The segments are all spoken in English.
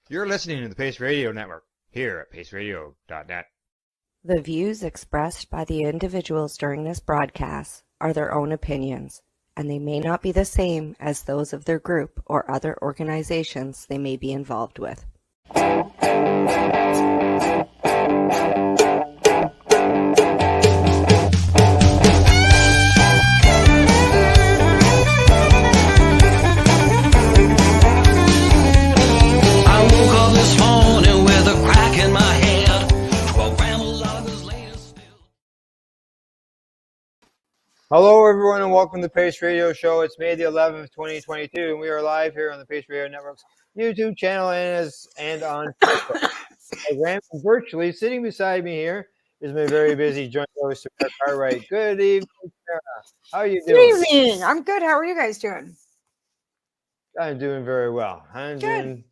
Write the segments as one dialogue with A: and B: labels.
A: You're listening to the Pace Radio Network here at paceradio.net.
B: The views expressed by the individuals during this broadcast are their own opinions, and they may not be the same as those of their group or other organizations they may be involved with.
A: Hello, everyone, and welcome to the Pace Radio Show. It's May the 11th, 2022, and we are live here on the Pace Radio Network's YouTube channel and on Facebook. Virtually, sitting beside me here is my very busy joint host, Sarah Cartwright. Good evening, Sarah. How are you doing?
C: Good evening. I'm good. How are you guys doing?
A: I'm doing very well. I'm doing,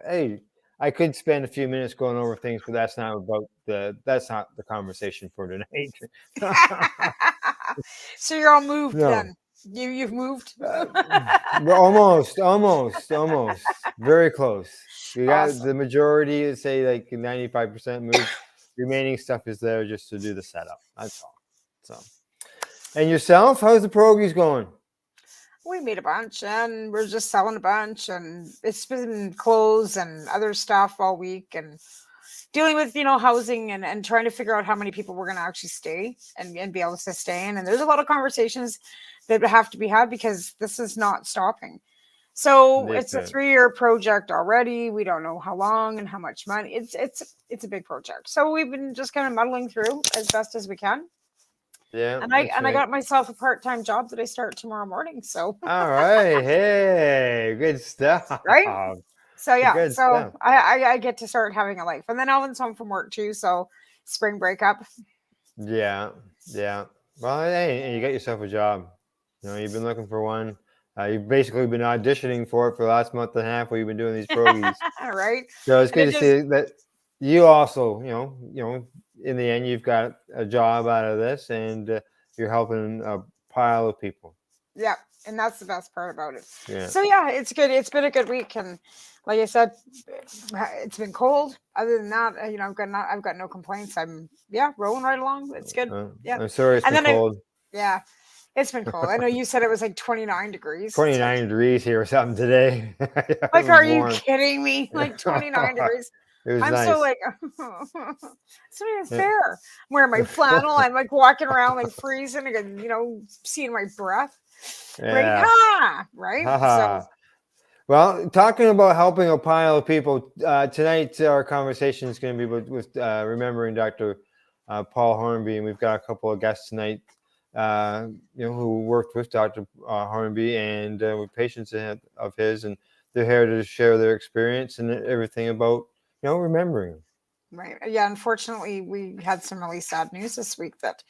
A: hey, I could spend a few minutes going over things, but that's not the conversation for tonight.
C: So you're all moved then. You've moved?
A: Almost. Very close. We got the majority, say like 95% moved. Remaining stuff is there just to do the setup. That's all. So, and yourself, how's the pierogies going?
C: We made a bunch and we're just selling a bunch, and it's been clothes and other stuff all week and dealing with, housing and trying to figure out how many people we're going to actually stay and be able to sustain. And there's a lot of conversations that have to be had because this is not stopping. So it's a 3-year project already. We don't know how long and how much money. It's a big project. So we've been just kind of muddling through as best as we can.
A: Yeah.
C: And I got myself a part-time job that I start tomorrow morning. So
A: all right. Hey, good stuff.
C: Right? So yeah.
A: Good
C: so
A: stuff.
C: I get to start having a life. And then Alvin's home from work too. So spring breakup.
A: Yeah. Well, hey, and you got yourself a job. You've been looking for one. You've basically been auditioning for it for the last month and a half while you've been doing these pierogies.
C: Right.
A: So it's good to see that you also, in the end, you've got a job out of this, and you're helping a pile of people.
C: Yeah, and that's the best part about it.
A: Yeah.
C: So yeah, it's good. It's been a good week, and like I said, it's been cold. Other than that, I've got no complaints. I'm rolling right along. It's good. Yeah.
A: I'm sorry it's been cold.
C: It's been cold. I know you said it was like 29 degrees.
A: 29 degrees here or something today.
C: Like, are you kidding me? Like 29 degrees. I'm nice. So like, it's not even fair. I'm wearing my flannel. I'm like walking around like freezing and seeing my breath.
A: Yeah.
C: Right.
A: So. Well, talking about helping a pile of people, tonight our conversation is going to be with remembering Dr. Paul Hornby, and we've got a couple of guests tonight, who worked with Dr. Hornby and with patients of his, and they're here to share their experience and everything about remembering.
C: Right. Yeah. Unfortunately, we had some really sad news this week that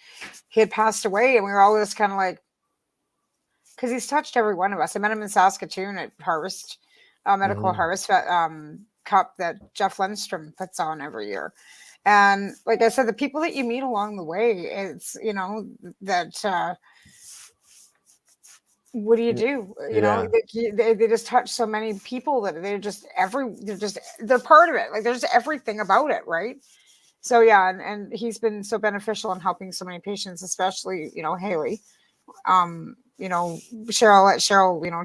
C: he had passed away, and we were all just kind of like, because he's touched every one of us. I met him in Saskatoon at Harvest, Medical Harvest Cup that Jeff Lindstrom puts on every year. And like I said, the people that you meet along the way, it's, that, what do you do? They just touch so many people that they're part of it. Like there's everything about it. Right. So yeah. And he's been so beneficial in helping so many patients, especially, Haley. Cheryl,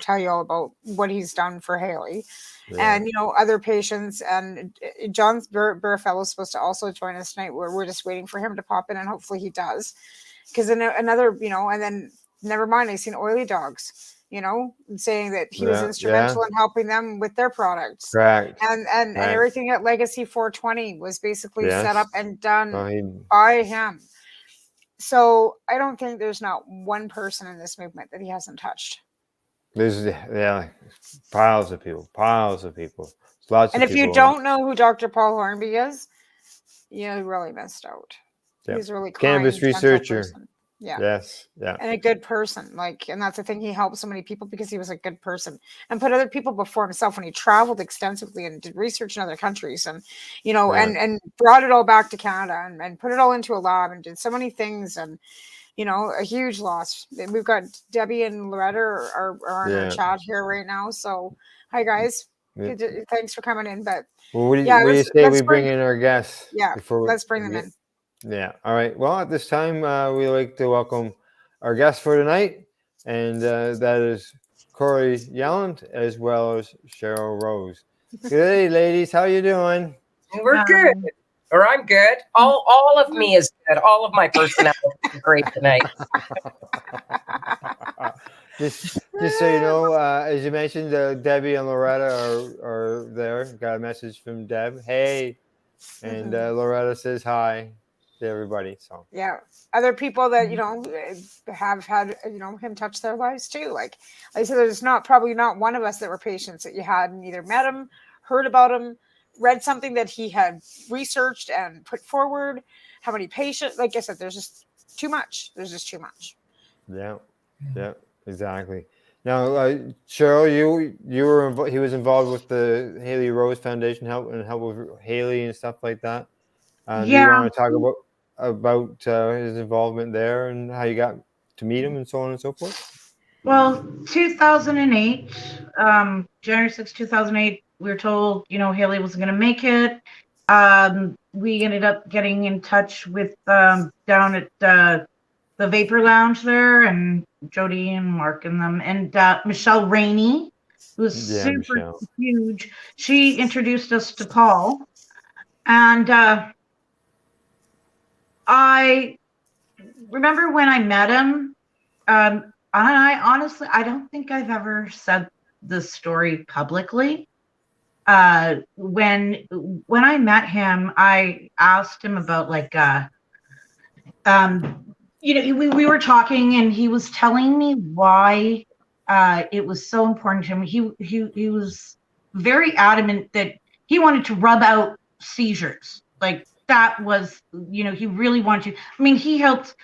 C: tell you all about what he's done for Haley and, other patients. And John Berfelo is supposed to also join us tonight. We're just waiting for him to pop in, and hopefully he does. Because another, and then never mind, I seen Oily Dogs, saying that he was instrumental in helping them with their products.
A: Right.
C: And everything at Legacy 420 was basically set up and done by him. So I don't think there's not one person in this movement that he hasn't touched.
A: There's piles of people. Lots of people.
C: And if you don't know who Dr. Paul Hornby is, you really missed out. Yep. He's a really kind,
A: cannabis researcher.
C: Person. Yeah.
A: Yes. Yeah.
C: And a good person. And that's the thing. He helped so many people because he was a good person and put other people before himself when he traveled extensively and did research in other countries and, and brought it all back to Canada and put it all into a lab and did so many things. And a huge loss. We've got Debbie and Loretta are on our chat here right now. So hi guys.
A: Yeah.
C: Thanks for coming in. But
A: Well, what do you say we bring in our guests?
C: Yeah, let's bring them in.
A: Yeah. All right. Well, at this time, we'd like to welcome our guest for tonight, and that is Corrie Yelland as well as Cheryl Rose. Good day, ladies. How you doing?
D: We're good. Or I'm good. All of me is good. All of my personality is great tonight.
A: just so you know, as you mentioned, Debbie and Loretta are there. Got a message from Deb. Hey, and Loretta says hi to everybody. So
C: yeah, other people that have had him touch their lives too. Like I said, there's probably not one of us that were patients that you hadn't either met him, heard about him, read something that he had researched and put forward. How many patients? Like I said, there's just too much. There's just too much.
A: Yeah, exactly. Now, Cheryl, he was involved with the Haley Rose Foundation, help with Haley and stuff like that. Do you want to talk about his involvement there and how you got to meet him and so on and so forth?
E: Well, 2008, January 6, 2008, we were told, Haley wasn't going to make it. We ended up getting in touch with down at the Vapor Lounge there, and Jody and Mark and them, and Michelle Rainey, who was super huge. She introduced us to Paul, and I remember when I met him. I honestly, I don't think I've ever said this story publicly. When I met him, I asked him about we were talking, and he was telling me why it was so important to him. He was very adamant that he wanted to rub out seizures. Like that was, he really wanted to. I mean, he helped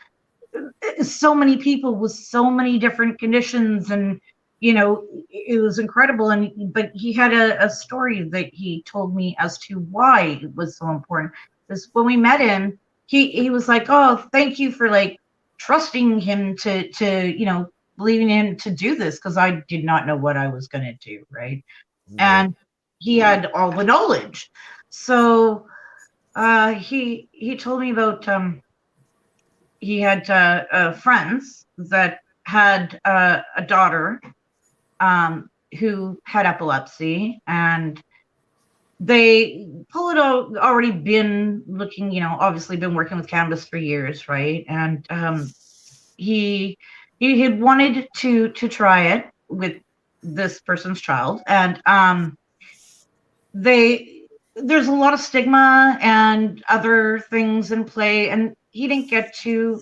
E: so many people with so many different conditions, and it was incredible. But he had a story that he told me as to why it was so important. Because when we met him, he was like, "Oh, thank you for trusting him to believing in him to do this, because I did not know what I was going to do, right?" And he had all the knowledge. So he told me about he had friends that had a daughter who had epilepsy, and Paul had already been looking, obviously been working with Cannabis for years, right? And he had wanted to try it with this person's child, and there's a lot of stigma and other things in play, and he didn't get to.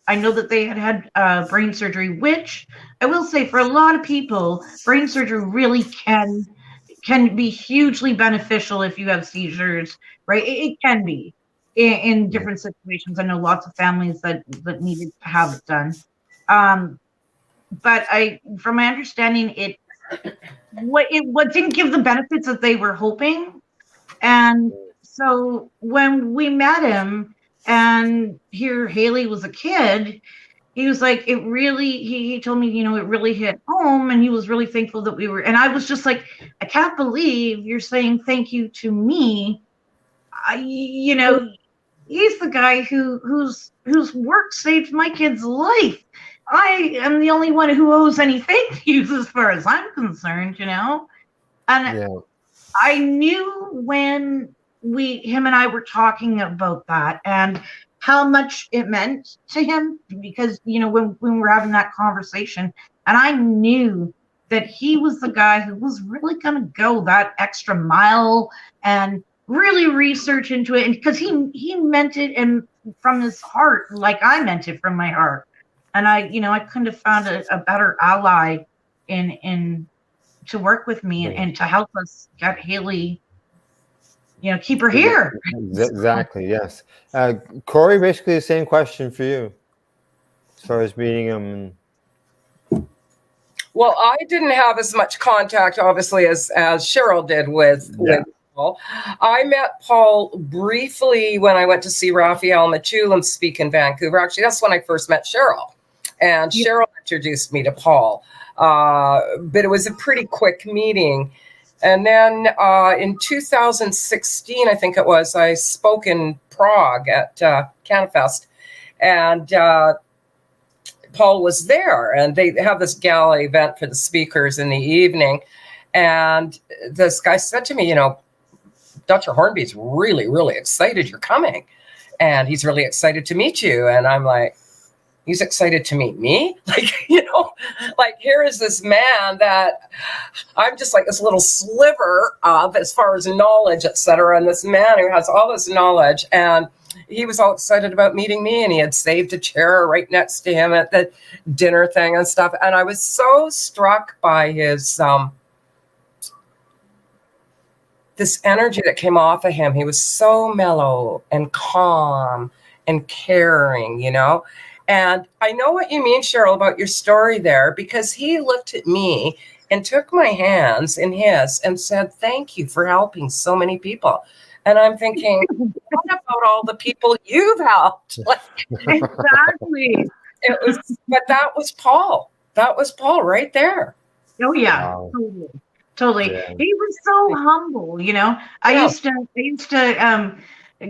E: I know that they had brain surgery, which I will say for a lot of people, brain surgery really can be hugely beneficial if you have seizures, right? It can be in different situations. I know lots of families that needed to have it done. But from my understanding, what didn't give the benefits that they were hoping. And so when we met him, and here Haley was a kid, he was like, it really, he told me, it really hit home, and he was really thankful that we were, and I was just like, I can't believe you're saying thank you to me. He's the guy whose work saved my kid's life. I am the only one who owes any thank yous as far as I'm concerned, And I knew when him and I were talking about that and how much it meant to him, because when we were having that conversation, and I knew that he was the guy who was really going to go that extra mile and really research into it, and because he meant it and from his heart, like I meant it from my heart. And I couldn't have found a better ally in to work with me and to help us get Haley, keep her here.
A: Exactly. Yes. Corrie, basically the same question for you as far as meeting him.
D: Well, I didn't have as much contact, obviously, as Cheryl did with Paul. I met Paul briefly when I went to see Raphael Mechoulam speak in Vancouver. Actually, that's when I first met Cheryl. And Cheryl introduced me to Paul. But it was a pretty quick meeting. And then in 2016, I think it was, I spoke in Prague at Cannabis. And Paul was there. And they have this gala event for the speakers in the evening. And this guy said to me, Dr. Hornby's really, really excited you're coming. And he's really excited to meet you. And I'm like, he's excited to meet me? Like here is this man that I'm just like this little sliver of as far as knowledge, et cetera. And this man who has all this knowledge. And he was all excited about meeting me. And he had saved a chair right next to him at the dinner thing and stuff. And I was so struck by his... this energy that came off of him. He was so mellow and calm and caring, And I know what you mean, Cheryl, about your story there, because he looked at me and took my hands in his and said, thank you for helping so many people. And I'm thinking, what about all the people you've helped?
E: Exactly.
D: But that was Paul. That was Paul right there.
E: Oh yeah,
A: Wow.
E: totally.
A: Yeah.
E: He was so humble, I used to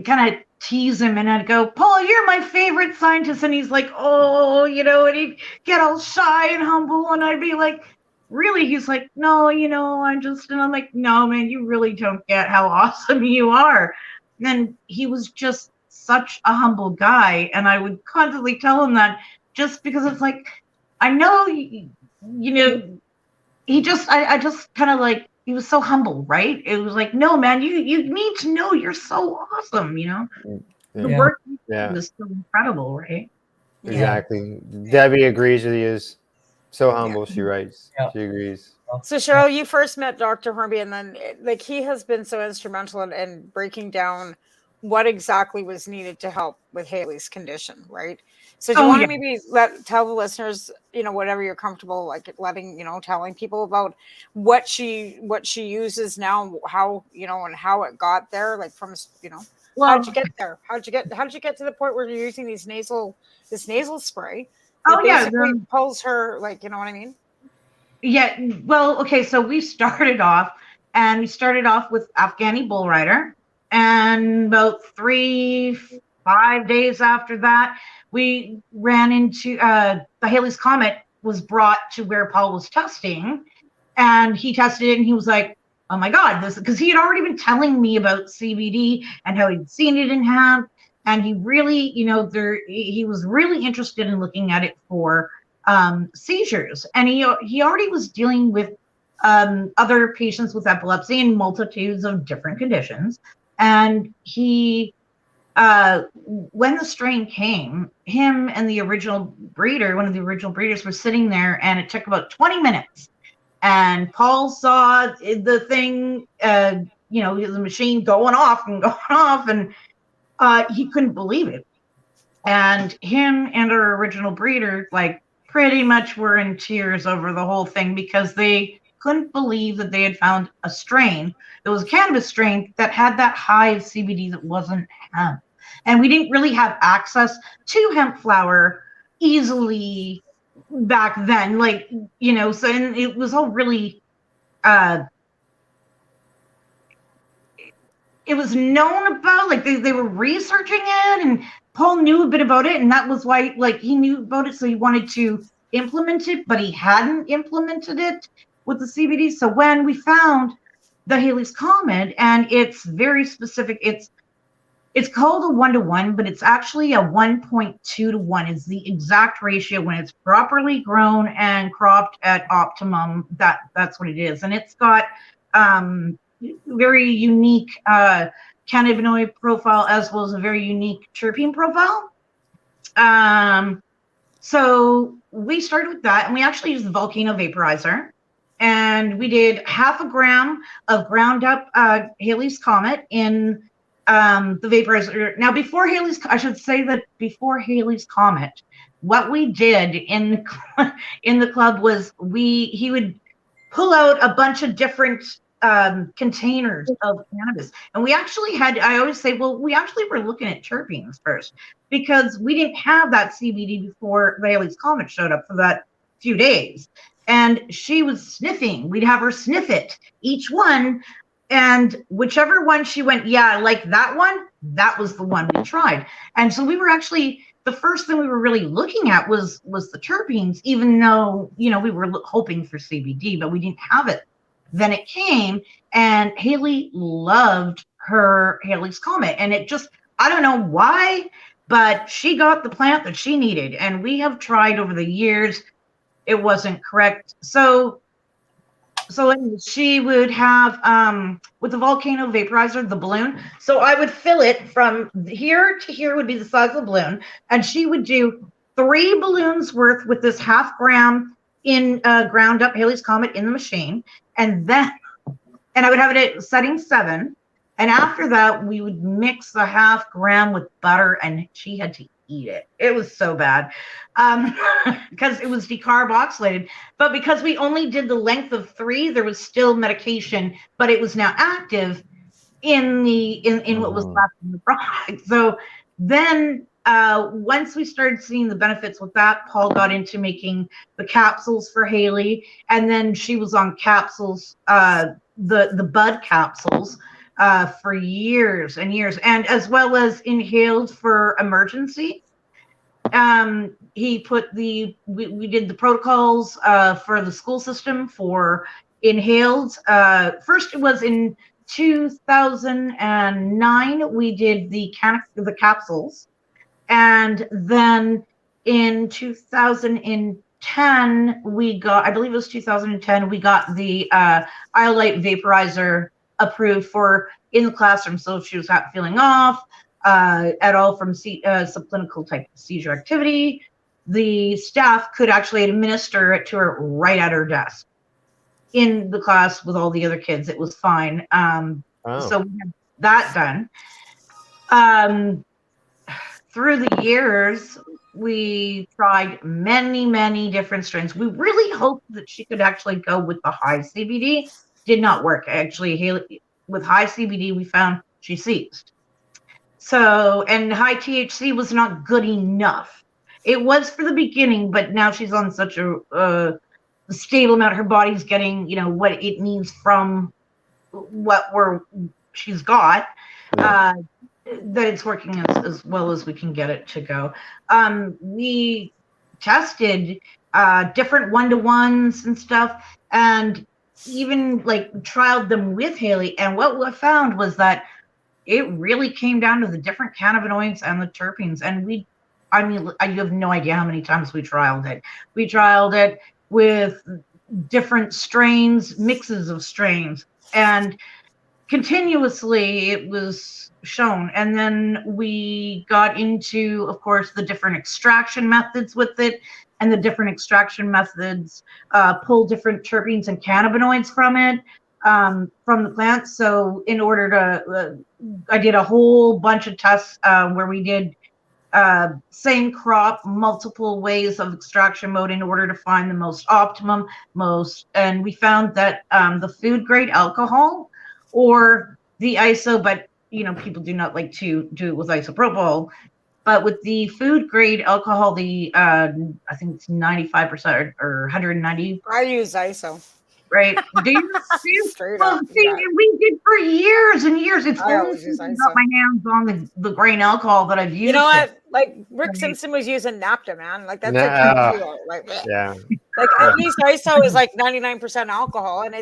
E: kind of tease him, and I'd go, Paul, you're my favorite scientist, and he's like, oh, and he'd get all shy and humble, and I'd be like, really? He's like, no, and I'm like, no, man, you really don't get how awesome you are. And he was just such a humble guy, and I would constantly tell him that, just because it's like, I know, he just, I just kind of like, he was so humble, right? It was like, no, man, you need to know you're so awesome, The work you do is so incredible, right?
A: Exactly. Debbie agrees with you. Is so humble, she writes.
D: Yeah.
A: She agrees.
C: So Cheryl, you first met Dr. Hornby, and then he has been so instrumental in breaking down what exactly was needed to help with Haley's condition, right? So do you want to maybe tell the listeners, whatever you're comfortable, like telling people about what she uses now, how, and how it got there, like from, how'd you get there? How'd you get to the point where you're using this nasal spray? It pulls her, you know what I mean?
E: Yeah. Well, okay. So we started off with Afghani bull rider, and about 3-5 days after that, we ran into the Haley's Comet was brought to where Paul was testing, and he tested it, and he was like, oh my God, because he had already been telling me about CBD and how he'd seen it in hemp, and he really, he was really interested in looking at it for seizures, and he already was dealing with other patients with epilepsy and multitudes of different conditions, and he. When the strain came, him and the original breeder, one of the original breeders, were sitting there, and it took about 20 minutes. And Paul saw the thing, the machine going off, and he couldn't believe it. And him and our original breeder, pretty much were in tears over the whole thing, because they couldn't believe that they had found a strain. It was a cannabis strain that had that high of CBD that wasn't hemp. And we didn't really have access to hemp flower easily back then, so, and it was all really, it was known about, they were researching it, and Paul knew a bit about it, and that was why, he knew about it, so he wanted to implement it, but he hadn't implemented it with the CBD. So when we found the Haley's Comet, and it's very specific, it's called a 1-to-1, but it's actually a 1.2-to-1 is the exact ratio when it's properly grown and cropped at optimum. That's what it is. And it's got very unique cannabinoid profile, as well as a very unique terpene profile. So we started with that, and we actually used the Volcano vaporizer. And we did 0.5 gram of ground up Haley's Comet in the vaporizer. Now, before Haley's Comet, what we did in the club was he would pull out a bunch of different containers of cannabis. And we actually had, I always say, well, we actually were looking at terpenes first because we didn't have that CBD before Haley's Comet showed up for that few days. And she was sniffing. We'd have her sniff it, each one. And whichever one she went, yeah, I like that one, that was the one we tried. And so we were actually, the first thing we were really looking at was the terpenes, even though, you know, we were hoping for CBD, but we didn't have it. Then it came, and Haley loved her Haley's Comet. And it just, I don't know why, but she got the plant that she needed. And we have tried over the years. It wasn't correct. So anyway, she would have, with the volcano vaporizer, the balloon. So I would fill it from here to here would be the size of the balloon. And she would do 3 balloons worth with this 0.5 gram in ground up Haley's Comet in the machine. And then, and I would have it at setting 7. And after that, we would mix the 0.5 gram with butter, and she had to eat it. It was so bad because it was decarboxylated. But because we only did the length of 3, there was still medication, but it was now active in what was left in the product. So then once we started seeing the benefits with that, Paul got into making the capsules for Haley, and then she was on capsules, the bud capsules, for years and years, and as well as inhaled for emergency. He put we did the protocols for the school system for inhaled. First, it was in 2009 we did the capsules, and then in 2010 we got, I believe it was 2010, we got the iolite vaporizer approved for in the classroom. So if she was feeling off at all from subclinical type seizure activity, the staff could actually administer it to her right at her desk in the class with all the other kids. It was fine. So we had that done. Through the years, we tried many different strains. We really hoped that she could actually go with the high CBD. Did not work. Actually, Haley, with high CBD, we found she seized. So, and high THC was not good enough. It was for the beginning, but now she's on such a stable amount. Her body's getting, you know, what it needs from what she's got. That it's working as well as we can get it to go. We tested different 1-to-1s and stuff, and even like trialed them with Haley. And what we found was that it really came down to the different cannabinoids and the terpenes. And you have no idea how many times we trialed it. We trialed it with different strains, mixes of strains, and continuously it was shown. And then we got into, of course, the different extraction methods with it, and the different extraction methods pull different terpenes and cannabinoids from it, from the plant. So in order to, I did a whole bunch of tests where we did same crop, multiple ways of extraction mode in order to find the most optimum, and we found that the food grade alcohol or the ISO, but you know, people do not like to do it with isopropyl. But with the food grade alcohol, the I think it's 95% or 190.
C: I use ISO.
E: Right? Do you?
C: Straight
E: Well,
C: up,
E: see,
C: yeah.
E: we did for years and years. It's
C: I
E: only
C: always use
E: since I got my hands on the grain alcohol that I've used.
C: You know what?
E: it.
C: Like Rick
E: Right.
C: Simpson was using Napta, man. Like that's
A: Nah.
C: like
A: Yeah.
C: like at least ISO is like 99% alcohol, and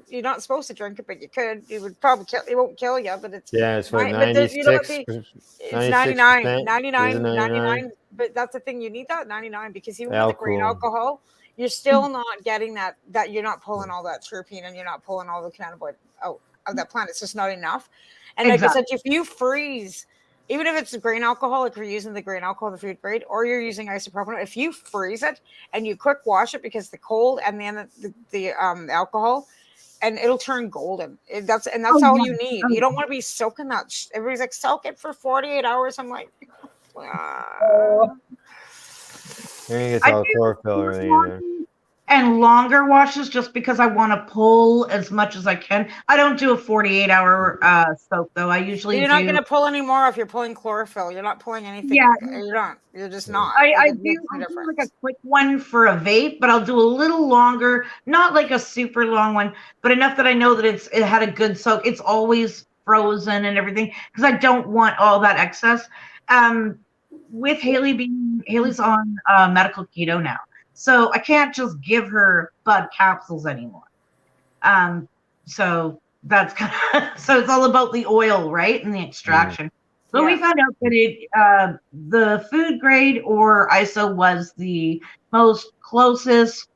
C: you're not supposed to drink it, but you could. It would probably kill. It won't kill you, but it's
A: Yeah, it's what,
C: but there's, you know what,
A: 96?
C: it's 99,
A: 96%?
C: 99,
A: Is it
C: 99. But that's the thing. You need that 99 because even with the
A: Alcohol.
C: grain alcohol, you're still not getting that you're not pulling all that terpene and you're not pulling all the cannabinoid out of that plant. It's just not enough. And like I said, if you freeze, even if it's the grain alcohol, if you're using the grain alcohol, the food grade, or you're using isopropyl, if you freeze it and you quick wash it because the cold and then the alcohol, and it'll turn golden. That's all you need. You don't want to be soaking that. Everybody's like, soak it for 48 hours. I'm like,
A: Maybe it's all chlorophyll or anything.
E: and longer washes just because I want to pull as much as I can. I don't do a 48-hour soak though. I usually
C: You're
E: do.
C: not going to pull any more if you're pulling chlorophyll. You're not pulling anything.
E: Yeah.
C: You're not. You're just not.
E: I
C: Like, it
E: do
C: makes no
E: like
C: difference.
E: a quick one for a vape, but I'll do a little longer, not like a super long one, but enough that I know that it had a good soak. It's always frozen and everything because I don't want all that excess. With Haley's on medical keto now, so I can't just give her bud capsules anymore. So that's kind of so it's all about the oil, right, and the extraction. So we found out that the food grade or ISO was the most closest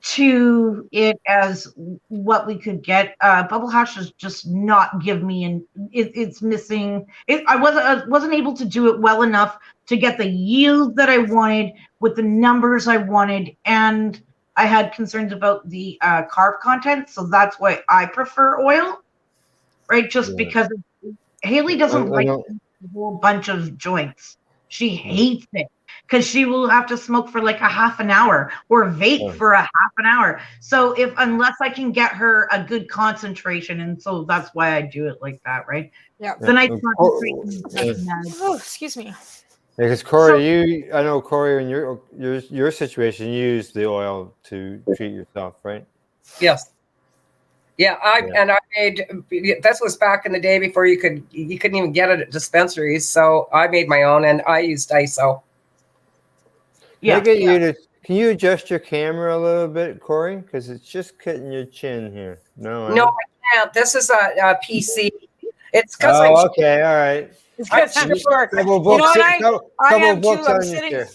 E: to it as what we could get. Bubble hash does just not give me, and it's missing. I wasn't able to do it well enough to get the yield that I wanted with the numbers I wanted, and I had concerns about the carb content. So that's why I prefer oil, right? Just because Haley doesn't like a whole bunch of joints. She hates it because she will have to smoke for like a half an hour or vape for a half an hour. So unless I can get her a good concentration, and so that's why I do it like that, right?
C: Yeah.
E: The nice concentration.
C: Oh, excuse me.
A: Because Corrie, I know Corrie, in your situation, you use the oil to treat yourself, right?
D: Yes. Yeah, I made, this was back in the day before you couldn't even get it at dispensaries. So I made my own and I used ISO.
A: Yeah. Can you adjust your camera a little bit, Corrie? Because it's just cutting your chin here. No,
D: I can't. This is a PC. It's because
A: okay, all right.
C: It's because I'm short. You know what I am too.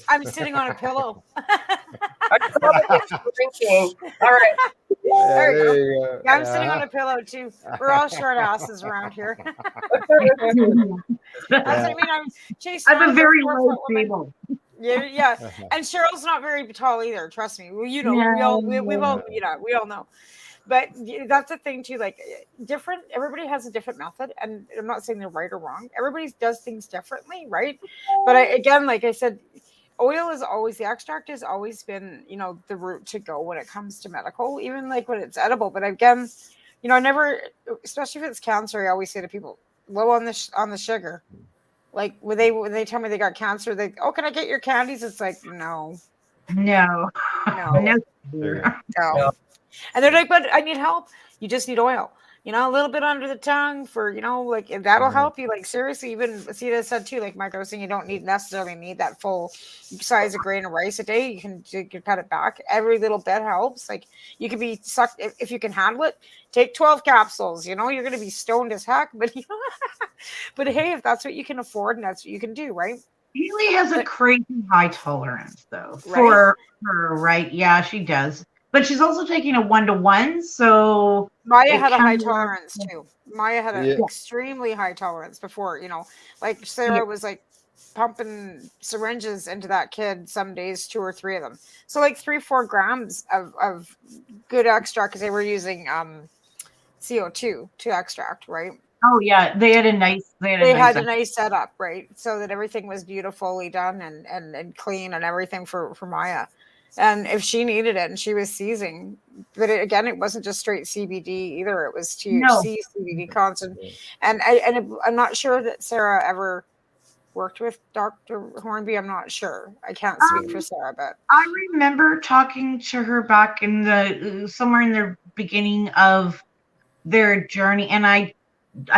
C: I'm sitting on a pillow.
D: I'm probably drinking. All right.
C: There you go. Yeah, I'm sitting on a pillow too. We're all short asses around here. That's what I mean. I'm chasing.
E: I have a very low table.
C: Yeah. And Cheryl's not very tall either. Trust me. Well, you know, we all know. But that's the thing too. Like everybody has a different method, and I'm not saying they're right or wrong. Everybody does things differently, right? But again, like I said, the extract has always been, the route to go when it comes to medical, even like when it's edible. But again, I never, especially if it's cancer, I always say to people, low on the sugar. Like when they tell me they got cancer, can I get your candies? It's like, no. And they're like, but I need help. You just need oil, a little bit under the tongue for, that'll help you. Like seriously, even Sita said too, like Mike, I was saying, you don't necessarily need that full size of grain of rice a day. You can cut it back. Every little bit helps. Like you can be sucked if you can handle it. Take 12 capsules. You're going to be stoned as heck, but but hey, if that's what you can afford and that's what you can do, right?
E: Haley has a crazy high tolerance though for her, right? Yeah, she does. But she's also taking a 1-to-1, so
C: Maya had a high tolerance too. Maya had an extremely high tolerance before, like Sarah was like pumping syringes into that kid some days, 2 or 3 of them. So like 3-4 grams of good extract because they were using CO2 to extract, right?
E: Oh yeah, they had a nice
C: setup, right? So that everything was beautifully done and clean and everything for Maya. And if she needed it and she was seizing, but it wasn't just straight CBD either. It was THC, CBD concentrate. And I'm not sure that Sarah ever worked with Dr. Hornby. I'm not sure. I can't speak for Sarah, but
E: I remember talking to her back in somewhere in the beginning of their journey, and I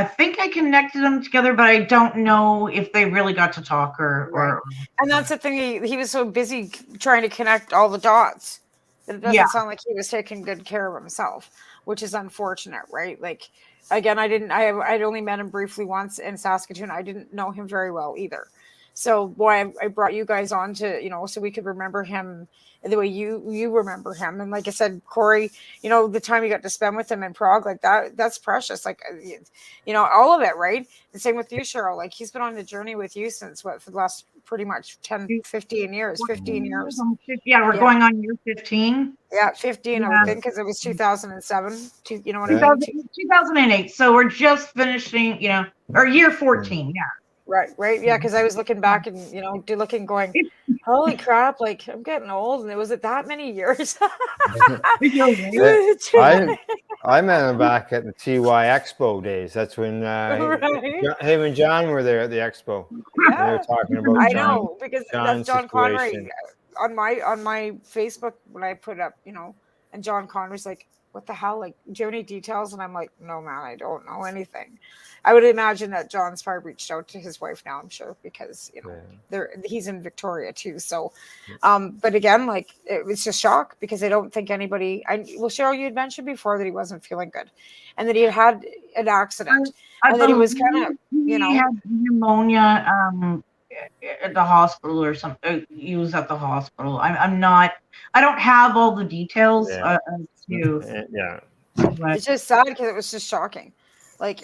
E: think I connected them together, but I don't know if they really got to talk or.
C: And that's the thing. He was so busy trying to connect all the dots that it doesn't sound like he was taking good care of himself, which is unfortunate, right? Like, again, I'd only met him briefly once in Saskatoon. I didn't know him very well either. So, boy, I brought you guys on to, so we could remember him the way you remember him. And like I said, Corrie, the time you got to spend with him in Prague, like that's precious. Like, all of it, right? The same with you, Cheryl. Like he's been on the journey with you since for the last pretty much 10, 15 years, 15 years.
E: Yeah, we're going on year 15.
C: Yeah, 15, I would think, because it was 2007. You know what I mean?
E: 2008. So we're just finishing, or year 14. Yeah.
C: Right. Yeah, because I was looking back and going, holy crap! Like I'm getting old, and was it that many years?
A: I met him back at the TY Expo days. That's when
C: Right.
A: him and John were there at the expo.
C: Yeah.
A: They were talking about
C: I
A: John,
C: know, because that's
A: John's
C: John
A: situation.
C: Connery on my Facebook when I put up, and John Connery's like, what the hell? Like, do you have any details? And I'm like, no, man, I don't know anything. I would imagine that John's probably reached out to his wife now, I'm sure, because he's in Victoria too. So, but again, like it was just shock because I don't think anybody. Cheryl, you had mentioned before that he wasn't feeling good, and that he had an accident, and that he was kind of,
E: he had pneumonia at the hospital or something. He was at the hospital. I'm not. I don't have all the details.
C: It's just sad because it was just shocking. Like,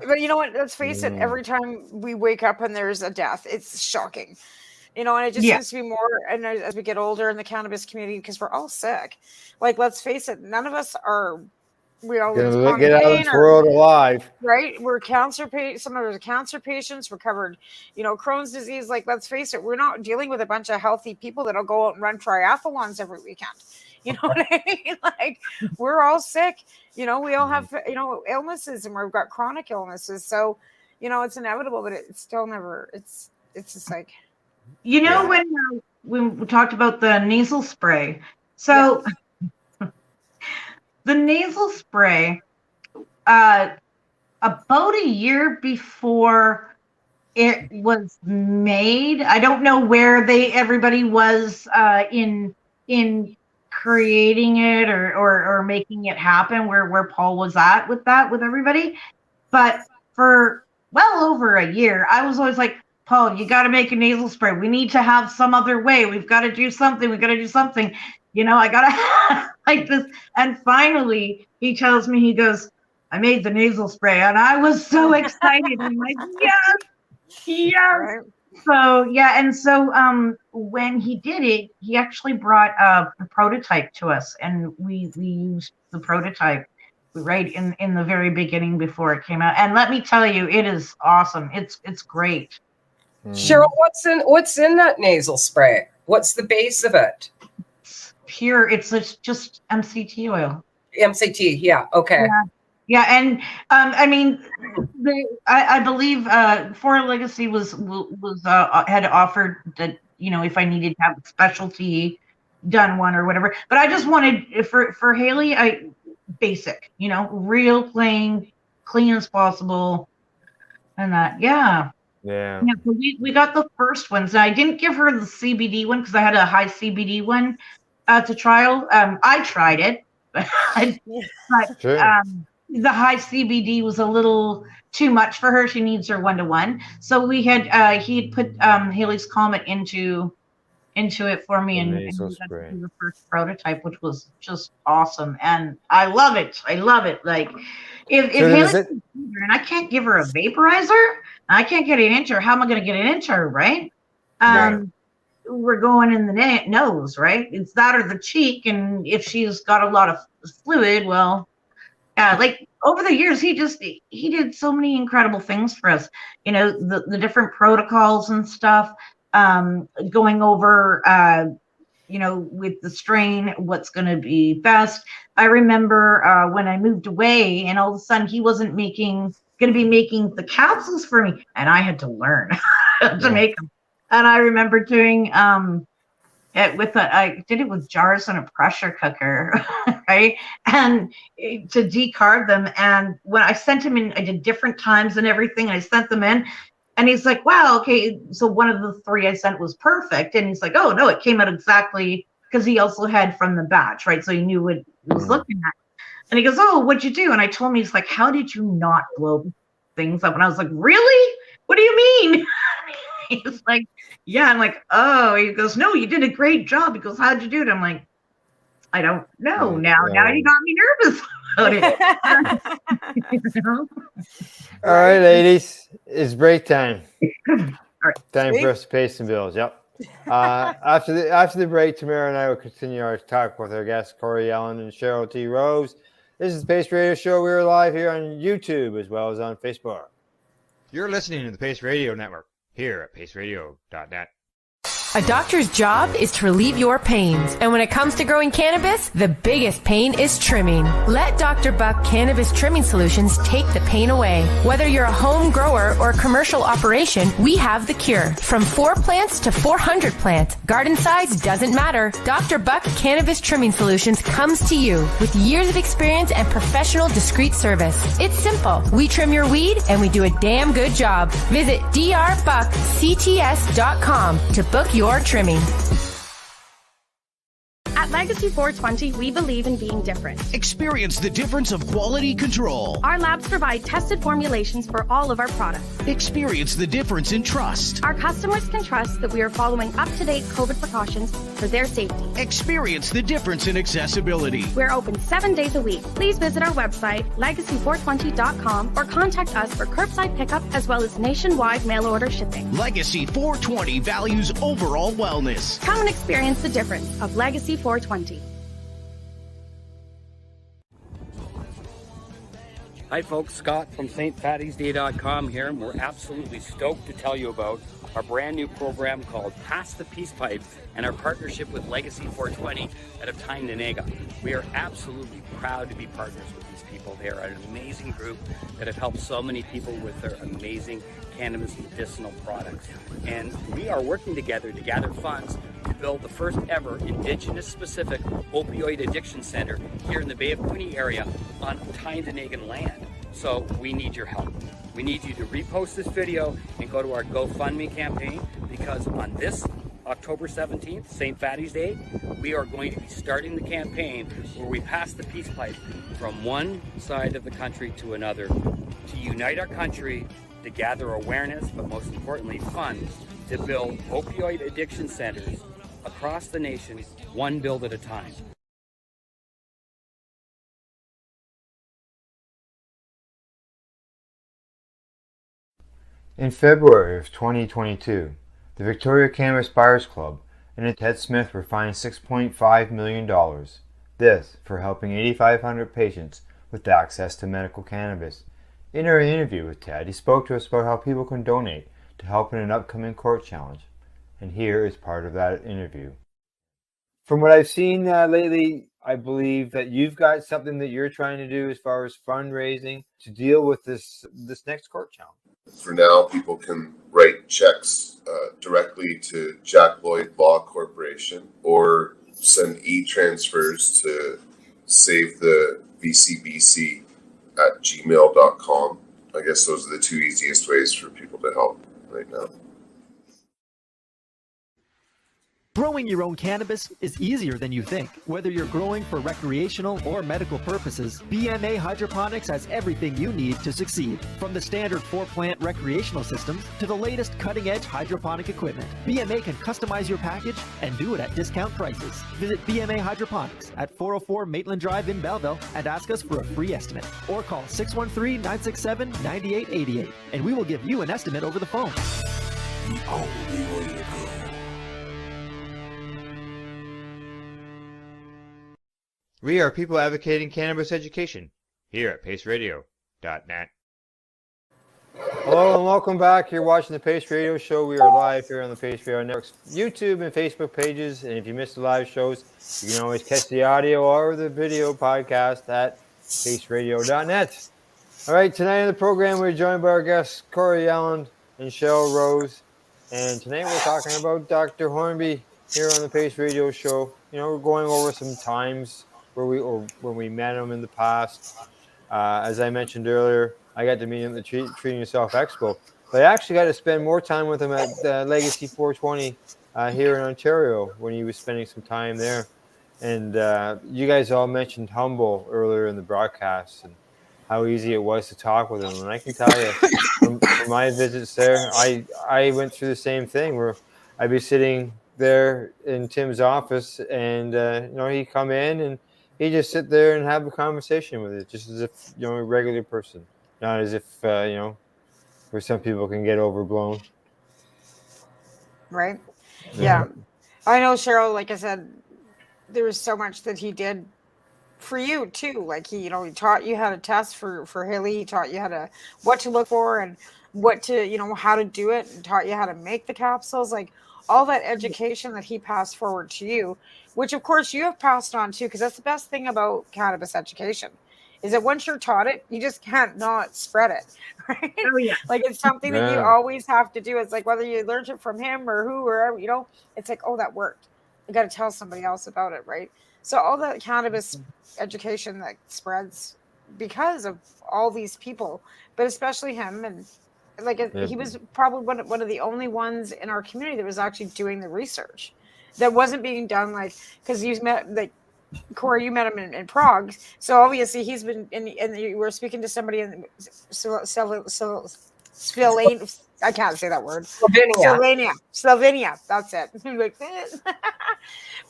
C: but you know what? Let's face it. Every time we wake up and there's a death, it's shocking. And it just seems to be more. And as we get older in the cannabis community, because we're all sick. Like, let's face it. None of us are. We always
A: get out of this world alive,
C: right? We're cancer patients. Some of us are cancer patients. Recovered, Crohn's disease. Like, let's face it. We're not dealing with a bunch of healthy people that'll go out and run triathlons every weekend. You know what I mean? Like, we're all sick. We all have, illnesses, and we've got chronic illnesses. So, it's inevitable, but it's still never. It's just like,
E: when we talked about the nasal spray. So. Yeah. The nasal spray, about a year before it was made, I don't know where everybody was in creating it or making it happen, where Paul was at with everybody. But for well over a year, I was always like, Paul, you got to make a nasal spray. We need to have some other way. We've got to do something. I got to like this. And finally, he tells me, he goes, I made the nasal spray. And I was so excited. I'm like, yes. Right. So, And so when he did it, he actually brought a prototype to us. And we used the prototype right in the very beginning before it came out. And let me tell you, it is awesome. It's great.
D: Cheryl, what's in that nasal spray? What's the base of it?
E: Pure. It's just MCT oil.
D: MCT, yeah. Okay.
E: Yeah, and I mean, I believe Foreign Legacy was had offered that if I needed to have a specialty done one or whatever, but I just wanted for Haley, basic, real plain, clean as possible, and that Yeah, so we got the first ones. I didn't give her the CBD one because I had a high CBD one to trial. I tried it, but the high CBD was a little too much for her. She needs her 1-to-1. So he had put Haley's Comet into it for me, and we got to do the first prototype, which was just awesome. And I love it. Like if Haley's and I can't give her a vaporizer, I can't get it into her. How am I going to get it into her, right? We're going in the nose, right? It's that or the cheek, and if she's got a lot of fluid, well, like over the years, he did so many incredible things for us. The different protocols and stuff, going over, with the strain, what's going to be best. I remember when I moved away, and all of a sudden he wasn't going to be making the capsules for me, and I had to learn to make them. And I remember doing I did it with jars and a pressure cooker, right? And to decard them. And when I sent him in, I did different times and everything. And I sent them in, and he's like, "Wow, okay." So one of the 3 I sent was perfect, and he's like, "Oh no, it came out exactly," because he also had from the batch, right? So he knew what he was looking at. And he goes, "Oh, what'd you do?" And I told him, he's like, "How did you not blow things up?" And I was like, "Really? What do you mean?" He's like, "Yeah." I'm like, "Oh." He goes, "No, you did a great job." He goes, "How'd you do it?" I'm like, "I don't know now. Now you got me nervous about it."
A: All right, ladies, it's break time.
E: All right.
A: Time for us to pay some bills. Yep. After the break, Tamara and I will continue our talk with our guests, Corrie Yelland and Cheryl T. Rose. This is the Pace Radio Show. We're live here on YouTube as well as on Facebook. You're listening to the Pace Radio Network here at paceradio.net.
F: A doctor's job is to relieve your pains. And when it comes to growing cannabis, the biggest pain is trimming. Let Dr. Buck Cannabis Trimming Solutions take the pain away. Whether you're a home grower or a commercial operation, we have the cure. From 4 plants to 400 plants, garden size doesn't matter. Dr. Buck Cannabis Trimming Solutions comes to you with years of experience and professional discreet service. It's simple. We trim your weed and we do a damn good job. Visit drbuckcts.com to book your trimming.
G: At Legacy 420, we believe in being different.
H: Experience the difference of quality control.
G: Our labs provide tested formulations for all of our products.
H: Experience the difference in trust.
G: Our customers can trust that we are following up-to-date COVID precautions for their safety.
H: Experience the difference in accessibility.
G: We're open 7 days a week. Please visit our website, legacy420.com, or contact us for curbside pickup as well as nationwide mail order shipping.
H: Legacy 420 values overall wellness.
G: Come and experience the difference of Legacy 420.
I: Hi folks, Scott from stfattiesday.com here, and we're absolutely stoked to tell you about our brand new program called Pass the Peace Pipe and our partnership with Legacy 420 out of Tyndonega. We are absolutely proud to be partners with these people. They are an amazing group that have helped so many people with their amazing cannabis medicinal products. And we are working together to gather funds to build the first ever Indigenous specific opioid addiction center here in the Bay of Quinte area on Tyndonega land. So we need your help. We need you to repost this video and go to our GoFundMe campaign, because on this October 17th, St. Fatty's Day, we are going to be starting the campaign where we pass the peace pipe from one side of the country to another to unite our country, to gather awareness, but most importantly funds to build opioid addiction centers across the nation, one build at a time.
A: In February of 2022, the Victoria Cannabis Buyers Club and Ted Smith were fined $6.5 million. This for helping 8,500 patients with access to medical cannabis. In our interview with Ted, he spoke to us about how people can donate to help in an upcoming court challenge. And here is part of that interview. From what I've seen lately, I believe that you've got something that you're trying to do as far as fundraising to deal with this next court challenge.
J: For now, people can write checks directly to Jack Lloyd Law Corporation or send e-transfers to save the VCBC at gmail.com. I guess those are the two easiest ways for people to help right now.
K: Growing your own cannabis is easier than you think. Whether you're growing for recreational or medical purposes, BMA Hydroponics has everything you need to succeed. From the standard 4-plant recreational systems to the latest cutting-edge hydroponic equipment, BMA can customize your package and do it at discount prices. Visit BMA Hydroponics at 404 Maitland Drive in Belleville and ask us for a free estimate. Or call 613-967-9888 and we will give you an estimate over the phone. The only way to go.
A: We are people advocating cannabis education here at paceradio.net. Hello and welcome back. You're watching the Pace Radio Show. We are live here on the Pace Radio Network's YouTube and Facebook pages. And if you missed the live shows, you can always catch the audio or the video podcast at paceradio.net. All right, tonight on the program, we're joined by our guests, Corrie Yelland and Cheryl Rose. And tonight we're talking about Dr. Hornby here on the Pace Radio Show. You know, we're going over some times when we met him in the past. As I mentioned earlier, I got to meet him at the Treating Yourself Expo. But I actually got to spend more time with him at Legacy 420 here in Ontario when he was spending some time there. And you guys all mentioned Humble earlier in the broadcast and how easy it was to talk with him. And I can tell you, from my visits there, I went through the same thing where I'd be sitting there in Tim's office and he'd come in and he'd just sit there and have a conversation with it, just as if, a regular person, not as if, where some people can get overblown.
C: Right. Yeah. I know, Cheryl, like I said, there was so much that he did for you too. Like he taught you how to test for Haley. He taught you what to look for and what to, how to do it, and taught you how to make the capsules. Like all that education that he passed forward to you, which of course you have passed on too, because that's the best thing about cannabis education, is that once you're taught it, you just can't not spread it, right?
E: Oh yeah.
C: Like it's something that you always have to do. It's like whether you learned it from him or who or it's like, oh, that worked. You got to tell somebody else about it, right? So all that cannabis education that spreads because of all these people, but especially him, and he was probably one of the only ones in our community that was actually doing the research that wasn't being done, because you met Corrie, you met him in Prague, so obviously he's been and you were speaking to somebody in Slovenia. I can't say that word. Slovenia. That's it.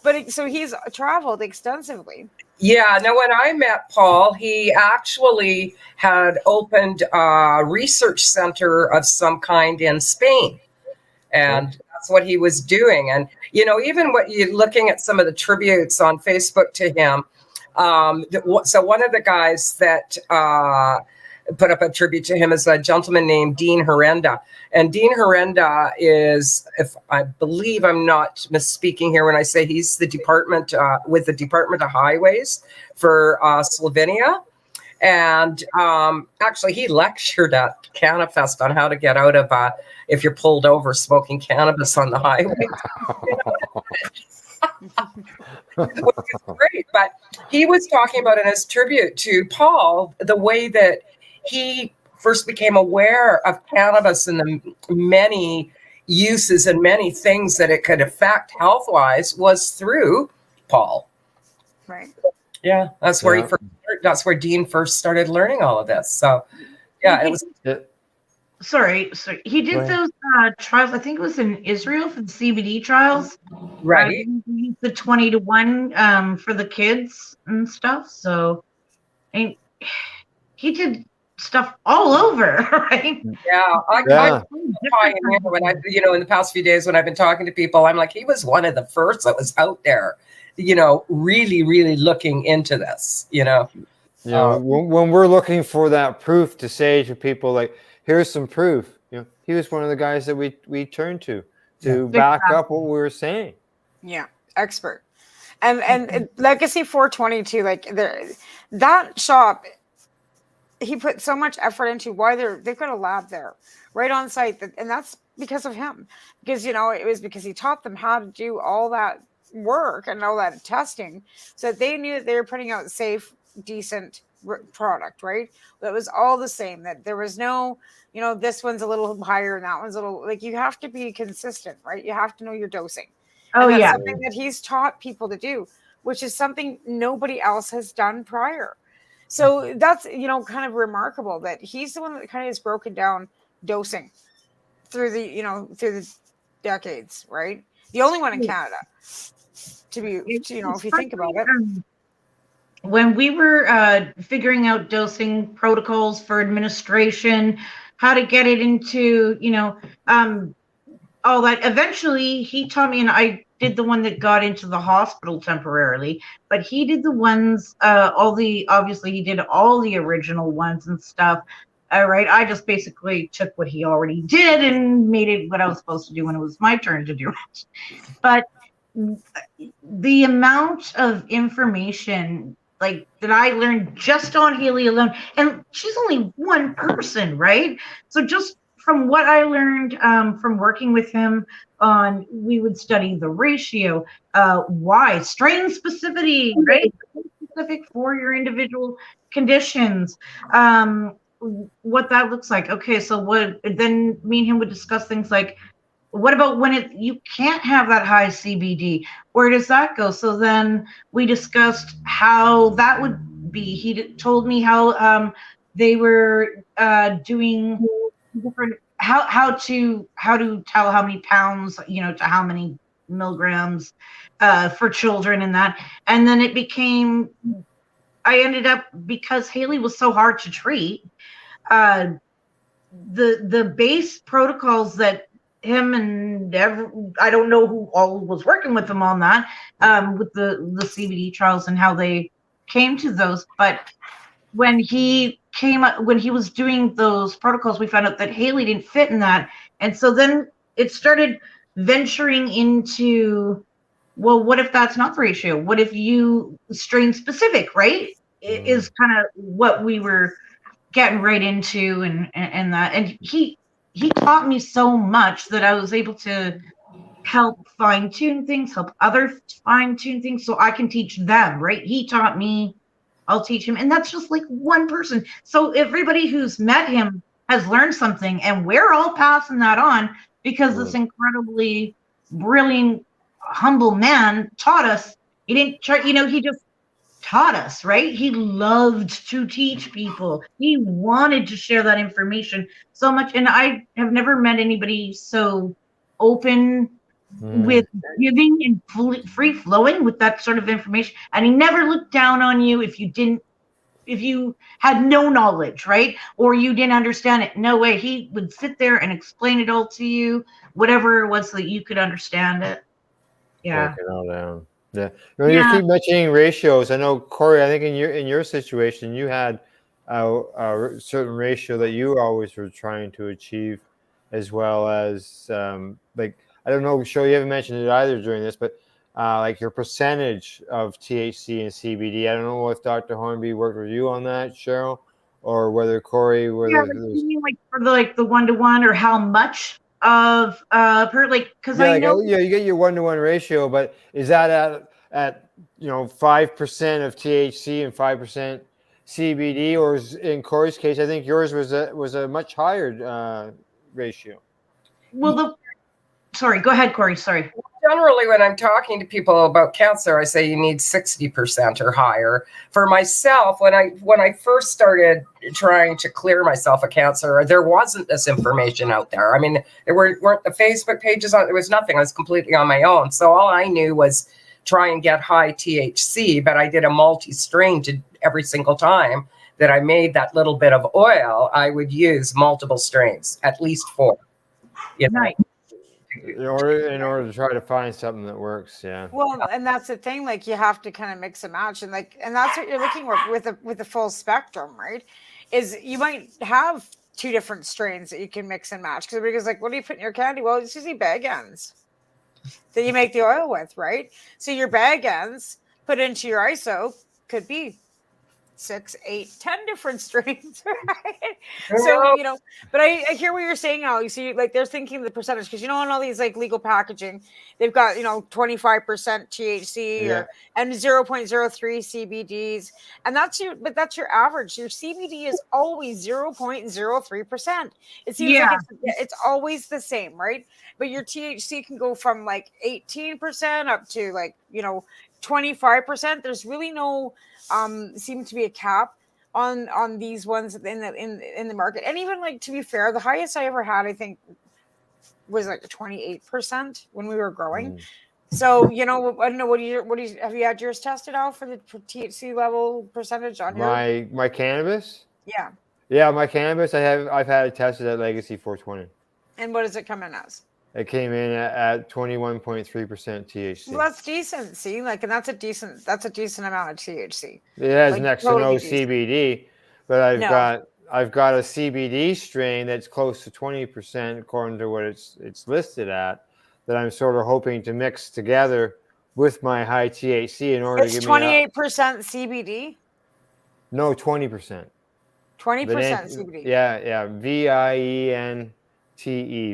C: But so he's traveled extensively.
D: Yeah. No, when I met Paul, he actually had opened a research center of some kind in Spain, and that's what he was doing. And even what you're looking at some of the tributes on Facebook to him. So one of the guys that put up a tribute to him is a gentleman named Dean Herenda. And Dean Herenda is, if I believe I'm not misspeaking here when I say he's the department with the Department of Highways for Slovenia. And actually, he lectured at CannaFest on how to get out of if you're pulled over smoking cannabis on the highway. Which is great. But he was talking about in his tribute to Paul the way that he first became aware of cannabis and the many uses and many things that it could affect health-wise was through Paul.
C: Right.
D: Yeah, that's where that's where Dean first started learning all of this. So, yeah, it was.
E: Sorry. He did those trials. I think it was in Israel for the CBD trials.
D: Right.
E: The 20-to-1 for the kids and stuff. So, he did stuff all over, right?
D: Yeah, I when in the past few days when I've been talking to people, I'm like, he was one of the first that was out there, really, really looking into this,
A: when we're looking for that proof to say to people, like, here's some proof, he was one of the guys that we turned to back up what we were saying.
C: Yeah, expert. And Legacy 422, that shop, he put so much effort into why they've got a lab there right on site, and that's because of him, because it was because he taught them how to do all that work and all that testing, so that they knew that they were putting out safe, decent product, right? That was all the same, that there was no this one's a little higher and that one's a little, you have to be consistent, right? You have to know your dosing. And that's something that he's taught people to do, which is something nobody else has done prior. So that's, kind of remarkable that he's the one that kind of has broken down dosing through the decades, right? The only one in Canada to be, if you think about it.
E: When we were figuring out dosing protocols for administration, how to get it into, all that, eventually he taught me, and I did the one that got into the hospital temporarily, but he did the ones, obviously he did all the original ones and stuff. All right. I just basically took what he already did and made it what I was supposed to do when it was my turn to do it. But the amount of information that I learned just on Haley alone, and she's only one person, right? So just from what I learned from working with him we would study the ratio, why, strain specificity, right? Specific for your individual conditions, what that looks like. Okay, so then me and him would discuss things like, what about when you can't have that high CBD? Where does that go? So then we discussed how that would be. He told me how they were doing different, how to tell how many pounds, to how many milligrams for children and that. And then it became, I ended up, because Haley was so hard to treat, the base protocols that him and I don't know who all was working with him on that, with the CBD trials and how they came to those, but when he was doing those protocols, we found out that Haley didn't fit in that. And so then it started venturing into, well, what if that's not the ratio? What if you strain specific, right? It is kind of what we were getting right into, and that. And he taught me so much that I was able to help fine tune things, help others fine tune things, so I can teach them, right? He taught me, I'll teach him. And that's just like one person. So everybody who's met him has learned something, and we're all passing that on because this incredibly brilliant, humble man taught us. He didn't try, he just taught us, right? He loved to teach people. He wanted to share that information so much. And I have never met anybody so open with giving and free flowing with that sort of information. And he never looked down on you if you had no knowledge, right? Or you didn't understand it. No way. He would sit there and explain it all to you, whatever it was, so that you could understand it. Yeah.
A: Break it all down. Yeah. You keep mentioning ratios. I know, Corrie, I think in your situation, you had a certain ratio that you always were trying to achieve, as well as like, I don't know, Cheryl, you haven't mentioned it either during this, but like your percentage of THC and CBD. I don't know if Dr. Hornby worked with you on that, Cheryl, or whether Corrie.
E: You mean like for the 1-to-1, or how much of per, like, because I know.
A: Yeah, you get your 1-to-1 ratio, but is that at 5% of THC and 5% CBD, or is, in Corrie's case, I think yours was a much higher ratio.
E: Well, sorry, go ahead, Corrie. Sorry.
D: Generally, when I'm talking to people about cancer, I say you need 60% or higher. For myself, when I first started trying to clear myself of cancer, there wasn't this information out there. I mean, there weren't the Facebook pages on. There was nothing. I was completely on my own. So all I knew was try and get high THC. But I did a multi-strain to every single time that I made that little bit of oil. I would use multiple strains, at least 4.
E: Nice.
A: In order to try to find something that works, yeah.
C: Well, and that's the thing, like you have to kind of mix and match, and that's what you're looking for with the full spectrum, right? Is you might have 2 different strains that you can mix and match, because like, what do you put in your candy? Well, it's usually bag ends that you make the oil with, right? So your bag ends put into your ISO could be 6, 8, 10 different strains, right? So, but I hear what you're saying now. You see, like, they're thinking the percentage, because, on all these like legal packaging, they've got, 25% THC and 0.03 CBDs. And that's your average. Your CBD is always 0.03%. It seems like it's always the same, right? But your THC can go from like 18% up to like, 25%. There's really no seem to be a cap on these ones in the market. And even, like, to be fair, the highest I ever had, I think, was like 28% when we were growing. So, I don't know, what do you have you had yours tested out for THC level percentage on your
A: my cannabis?
C: Yeah,
A: my cannabis I've had it tested at Legacy 420.
C: And what does it come in as?
A: It came in at 21.3% THC.
C: Well, that's decent. See, like, and that's a decent amount of THC.
A: It has
C: like,
A: next to no CBD, but I've got a CBD strain that's close to 20% according to what it's listed at, that I'm sort of hoping to mix together with my high THC in order to give me
C: 28% CBD.
A: No, 20%.
C: 20% CBD.
A: Yeah, VIENTE,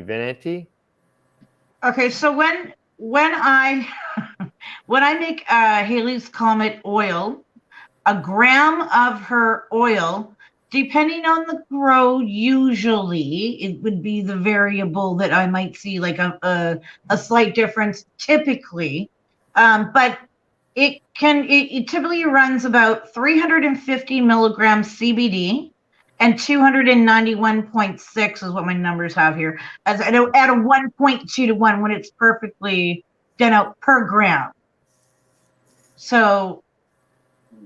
A: Veneti.
E: Okay, so when I make Haley's Comet oil, a gram of her oil, depending on the grow, usually it would be the variable that I might see, like a slight difference typically, but it typically runs about 350 milligrams CBD. And 291.6 is what my numbers have here. As at a 1.2 to 1 when it's perfectly done out per gram. So,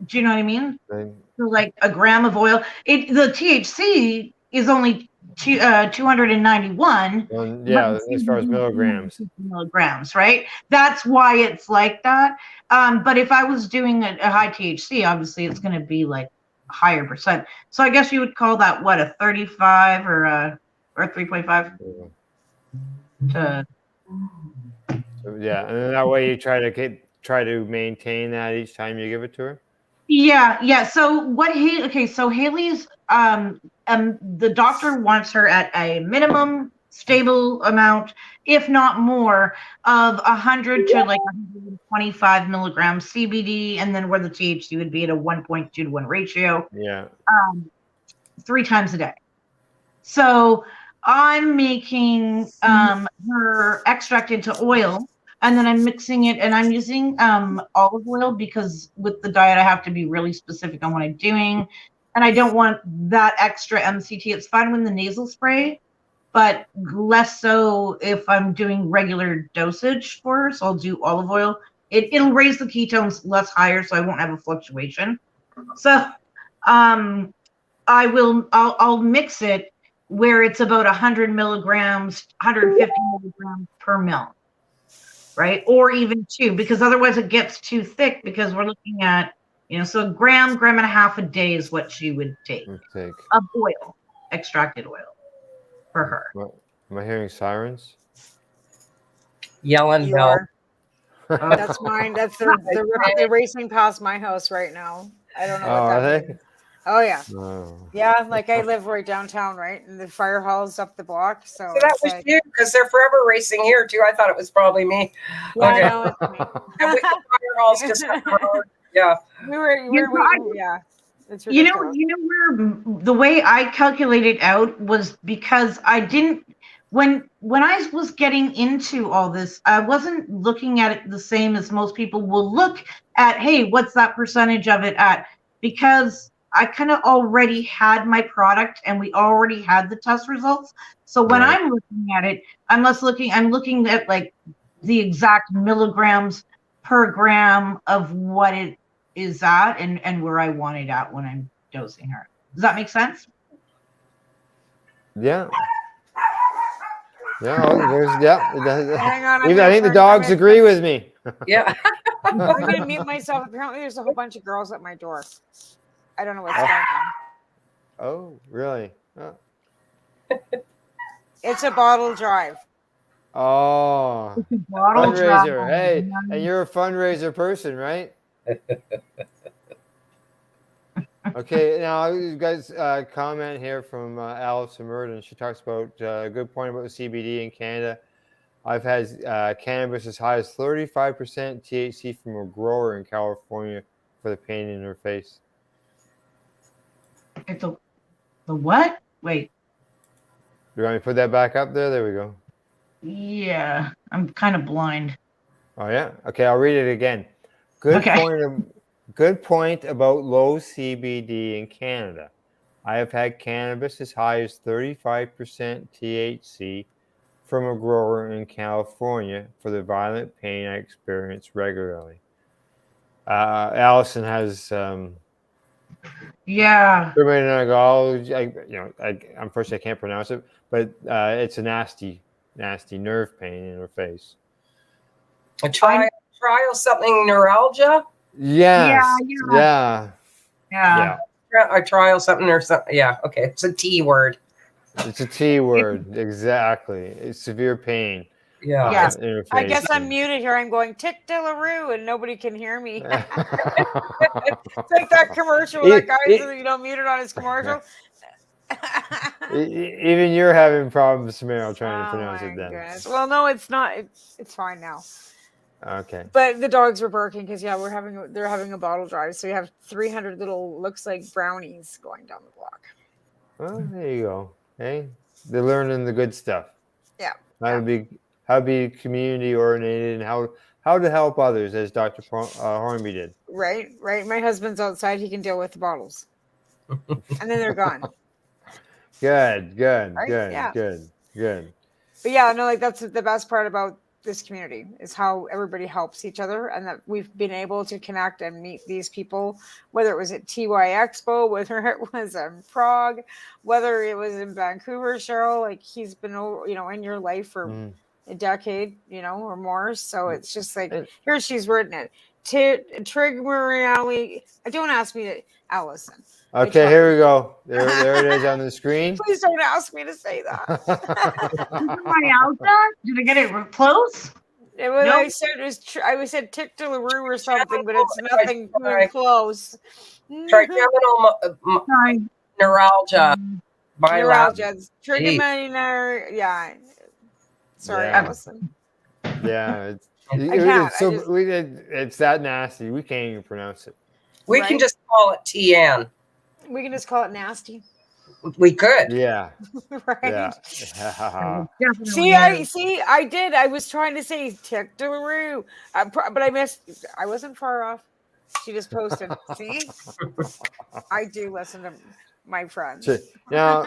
E: do you know what I mean?
A: Right.
E: So, like a gram of oil. The THC is only 291.
A: Yeah, as far as milligrams.
E: Milligrams, right? That's why it's like that. But if I was doing a high THC, obviously it's going to be like a higher percent. So I guess you would call that what, a 35 or 3.5?
A: So, yeah, and then that way you try to maintain that each time you give it to her.
E: Yeah. So what so Haley's the doctor wants her at a minimum stable amount, if not more, of 100 to like 125 milligrams CBD, and then where the THC would be at a 1.2 to 1 ratio.
A: Yeah.
E: 3 times a day. So I'm making her extract into oil, and then I'm mixing it, and I'm using olive oil because with the diet I have to be really specific on what I'm doing, and I don't want that extra MCT. It's fine with the nasal spray, but less so if I'm doing regular dosage for her. So I'll do olive oil. It'll raise the ketones less higher, so I won't have a fluctuation. So I'll mix it where it's about 100 milligrams, 150 milligrams per mil, right? Or even 2, because otherwise it gets too thick, because we're looking at, so a gram and a half a day is what she would take of oil, extracted oil for her.
A: Am I hearing sirens?
D: Yelling help.
C: That's mine. They're racing past my house right now. I don't know what that means. Oh yeah.
A: Oh.
C: Yeah, like I live right downtown, right? And the fire hall's up the block. So
D: that was you, because they're forever racing here too. I thought it was probably me.
C: Yeah,
D: okay.
C: no, it's me.
D: The fire hall's just up the road. Yeah.
C: Yeah. It's
E: ridiculous. Where the way I calculated out was because I didn't when I was getting into all this, I wasn't looking at it the same as most people will look at, hey, what's that percentage of it at? Because I kind of already had my product and we already had the test results. So when I'm looking at it, I'm looking at like the exact milligrams per gram of what it is at and where I want it at when I'm dosing her. Does that make sense?
A: Yeah. Yeah.
C: Hang on,
A: I think the dogs agree with me.
D: Yeah.
C: I'm going to mute myself. Apparently there's a whole bunch of girls at my door. I don't know what's going on.
A: Oh, really? Oh.
C: It's a bottle drive.
A: Oh, fundraiser. Hey, and you're a fundraiser person, right? Okay, now you guys comment here from Alison Murden. She talks about a good point about the CBD in Canada. I've had cannabis as high as 35% THC from a grower in California for the pain in her face.
E: It's the what? Wait.
A: Do you want me to put that back up there? There we go.
E: Yeah, I'm kind of blind.
A: Oh yeah. Okay, I'll read it again. Good point about low CBD in Canada. I have had cannabis as high as 35% THC from a grower in California for the violent pain I experience regularly. Allison has unfortunately I can't pronounce it, but it's a nasty nerve pain in her face.
D: A trial something neuralgia?
A: Yes. Yeah.
D: A trial something or something. Yeah. Okay. It's a T word.
A: It's a T word. Exactly. It's severe pain.
D: Yeah.
A: In her face.
C: I guess I'm muted here. I'm going tick Delarue and nobody can hear me. It's like that commercial that guy's muted on his commercial.
A: Even you're having problems, Meryl, trying to pronounce it then.
C: Goodness. Well, no, it's not. It's fine now.
A: Okay.
C: But the dogs were barking because they're having a bottle drive. So you have 300 little looks like brownies going down the block.
A: Well, there you go. Hey, they're learning the good stuff.
C: Yeah.
A: How to be community oriented and how to help others, as Dr. Hornby did.
C: Right. My husband's outside. He can deal with the bottles, and then they're gone.
A: Good.
C: Right?
A: Good.
C: But yeah, no, like that's the best part about this community, is how everybody helps each other, and that we've been able to connect and meet these people, whether it was at TY Expo, whether it was in Prague, whether it was in Vancouver. Cheryl, like, he's been, you know, in your life for a decade, you know, or more. So it's just like, here she's written it. Trig Mariali. Don't ask me to, Allison.
A: Okay, here we go. There it is on the screen.
C: Please don't ask me to say that.
E: Did I get it close?
C: It was,
E: Nope.
C: I said it was. I said tic de la rue or something, but it's nothing even close.
D: Trigeminal neuralgia.
C: Neuralgia. Trigeminal. Yeah. Sorry,
A: Yeah.
C: Allison.
A: Yeah, it's that nasty. We can't even pronounce it.
D: We can just call it TN.
C: We can just call it nasty.
D: We could.
A: Yeah.
C: Right.
A: Yeah.
C: I did. I was trying to say tic de la rue, but I missed. I wasn't far off. She just posted. See, I do listen to my friends.
A: Now,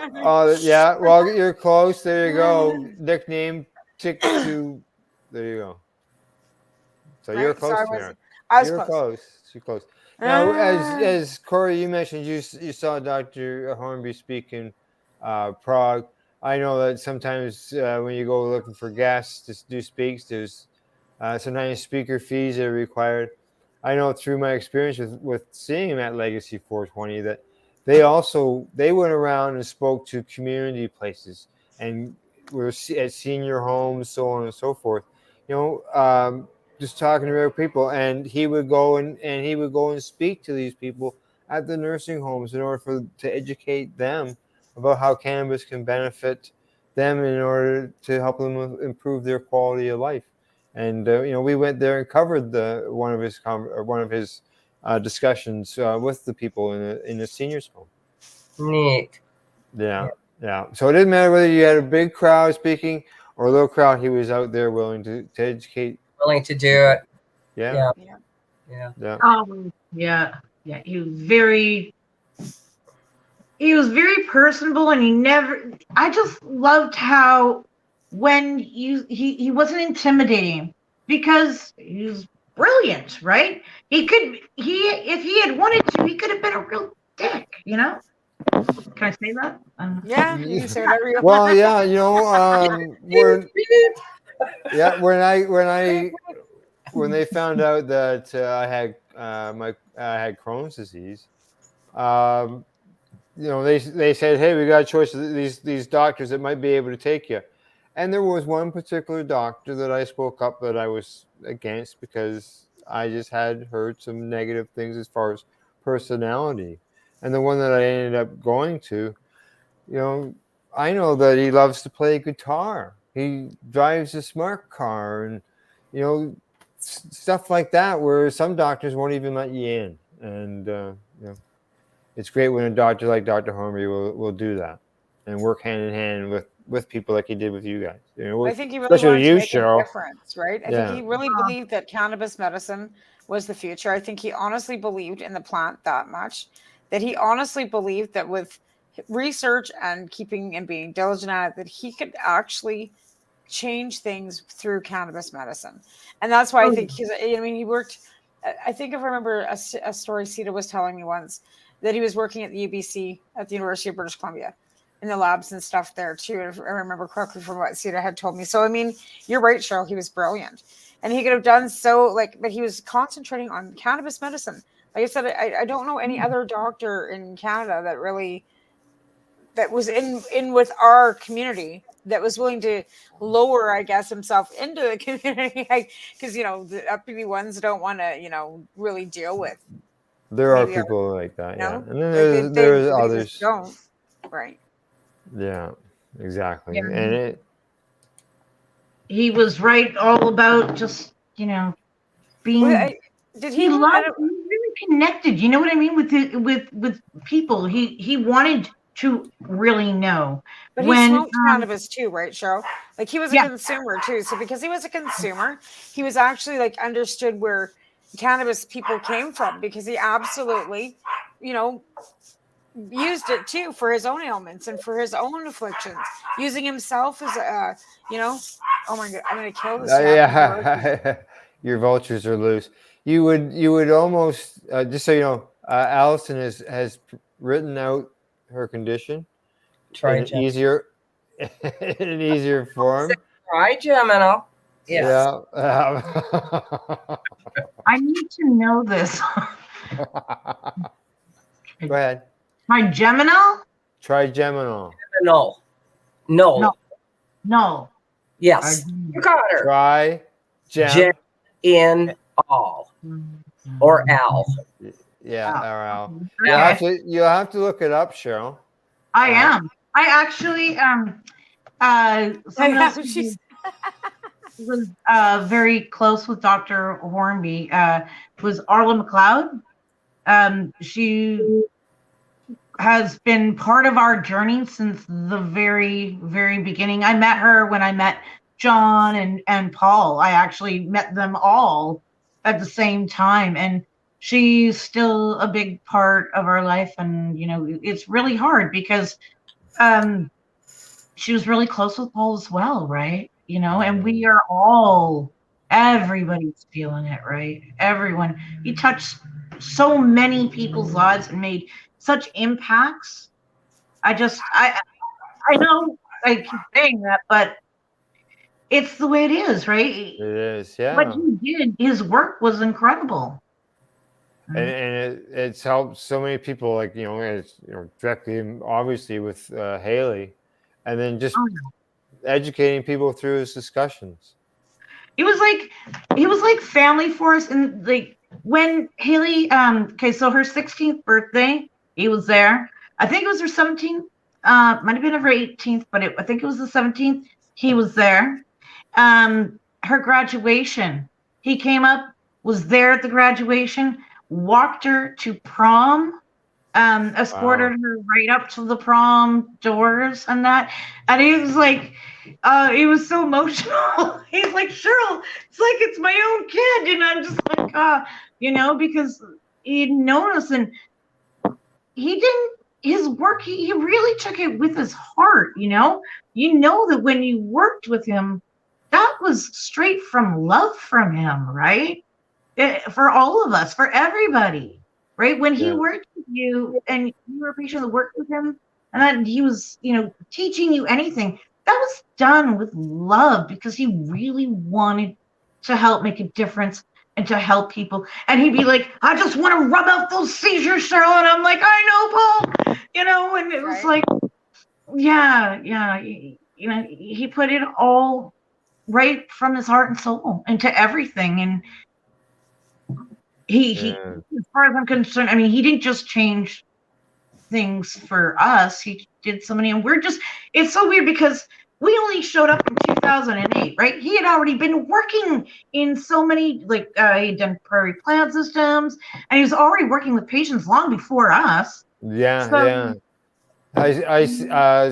A: yeah. Well, you're close. There you go. Nickname Tick to. There you go. So you're close. You're close. You're close. Now, as Corrie, you mentioned, you saw Dr. Hornby speak in Prague. I know that sometimes when you go looking for guests to do speaks, there's sometimes speaker fees that are required. I know through my experience with seeing him at Legacy 420 that they went around and spoke to community places and were at senior homes, so on and so forth. You know, just talking to real people, and he would go and speak to these people at the nursing homes in order to educate them about how cannabis can benefit them in order to help them improve their quality of life. And you know, we went there and covered one of his discussions with the people in the seniors home.
D: Neat.
A: Yeah. So it didn't matter whether you had a big crowd speaking or a little crowd. He was out there willing to educate.
D: Willing to do it.
A: Yeah.
E: Yeah. He was very personable, and I just loved how when he wasn't intimidating, because he was brilliant, right? If he had wanted to, he could have been a real dick, you know? Can I say that?
C: Yeah, you can say whatever you want.
A: Well, yeah, you know, when they found out that I had Crohn's disease, you know, they said, hey, we got a choice of these doctors that might be able to take you. And there was one particular doctor that I spoke up that I was against because I just had heard some negative things as far as personality. And the one that I ended up going to, you know, I know that he loves to play guitar. He drives a smart car and, you know, stuff like that, where some doctors won't even let you in. And, you know, it's great when a doctor like Dr. Hornby will do that and work hand in hand with people like he did with you guys. You know,
C: I think he really wanted to make a difference, right? I think he really believed that cannabis medicine was the future. I think he honestly believed in the plant that much, that he honestly believed that with research and keeping and being diligent at it, that he could actually change things through cannabis medicine. And that's why I think he worked, I think if I remember a story Sita was telling me once, that he was working at the UBC at the University of British Columbia in the labs and stuff there too, if I remember correctly from what Sita had told me. So, I mean, you're right, Cheryl, he was brilliant. And he could have done but he was concentrating on cannabis medicine. Like I said, I don't know any other doctor in Canada that was in with our community that was willing to lower, I guess, himself into the community, because, you know, the uppity ones don't want to, you know, really deal with.
A: There are people like that, yeah. And then
C: they
A: there's others.
C: Don't. Right.
A: Yeah, exactly.
E: Yeah.
A: And
E: he was right all about just, you know, being. He was really connected. You know what I mean with people. He wanted to really know.
C: But he smoked cannabis too, right, Cheryl? Like, he was a consumer too. So because he was a consumer, he was actually like understood where cannabis people came from, because he absolutely, you know, used it too for his own ailments and for his own afflictions, using himself as a, oh my God, I'm going to kill this.
A: Yeah, your vultures are loose. You would almost, just so you know, Allison has written out her condition in an easier form.
D: Trigeminal. Yes.
A: Yeah.
E: I need to know this.
A: Go ahead.
E: Trigeminal?
A: Trigeminal.
D: No.
E: Yes.
D: You got her. In all. Or Al.
A: Yeah, or Al. You'll have to look it up, Cheryl.
E: I am. I actually someone else was very close with Dr. Hornby. Was Arla McLeod. She has been part of our journey since the very, very beginning. I met her when I met John and Paul. I actually met them all at the same time, and she's still a big part of our life. And it's really hard because she was really close with Paul as well, right? And we are all, everybody's feeling it, right? Everyone. He touched so many people's lives and made such impacts. I know I keep saying that, but it's the way it is, right?
A: It is, yeah.
E: What he did, his work was incredible.
A: And it's helped so many people, like, directly, obviously, with Haley, and then just educating people through his discussions.
E: He was like family for us. And like when Haley, so her 16th birthday, he was there. I think it was her 17th, might have been her 18th, but I think it was the 17th. He was there. Her graduation, he came up, was there at the graduation, walked her to prom, escorted her right up to the prom doors and that. And he was like, he was so emotional. He's like, Cheryl, it's like it's my own kid. And I'm just like, because he'd known us, and his work, he really took it with his heart, that when you worked with him, that was straight from love from him, right? For all of us, for everybody, right? When he worked with you and you were a patient that worked with him, and then he was, teaching you anything, that was done with love because he really wanted to help make a difference and to help people. And he'd be like, I just want to rub out those seizures, Cheryl. And I'm like, I know, Paul, and it was like, he put it all right from his heart and soul into everything. And he as far as I'm concerned, I mean, he didn't just change things for us. He did so many, and it's so weird because we only showed up in 2008, right? He had already been working in so many, he'd done prairie plant systems, and he was already working with patients long before us.
A: I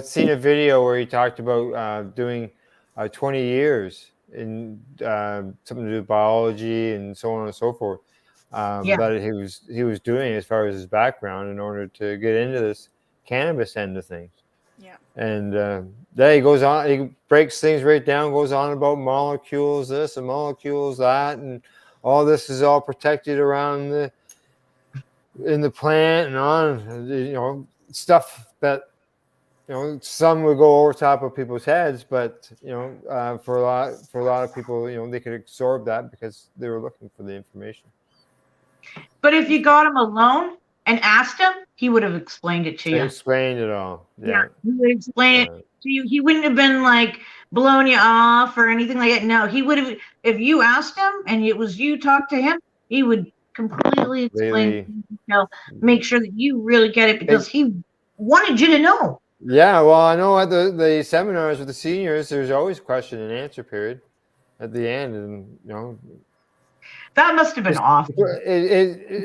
A: seen a video where he talked about doing 20 years in something to do with biology and so on and so forth. That he was doing as far as his background in order to get into this cannabis end of things. Yeah. And then he goes on, he breaks things right down, goes on about molecules this and molecules that, and all this is all protected around in the plant and on, stuff that some would go over top of people's heads, but for a lot of people, they could absorb that because they were looking for the information.
E: But if you got him alone and asked him, he would have explained it to you.
A: He explained it all.
E: Yeah, he would explain it to you. He wouldn't have been like blowing you off or anything like that. No, he would have. If you asked him and it was you talk to him, he would completely explain, make sure that you really get it because he wanted you to know.
A: Yeah, well, I know at the seminars with the seniors, there's always question and answer period at the end, and
E: that must have been awesome.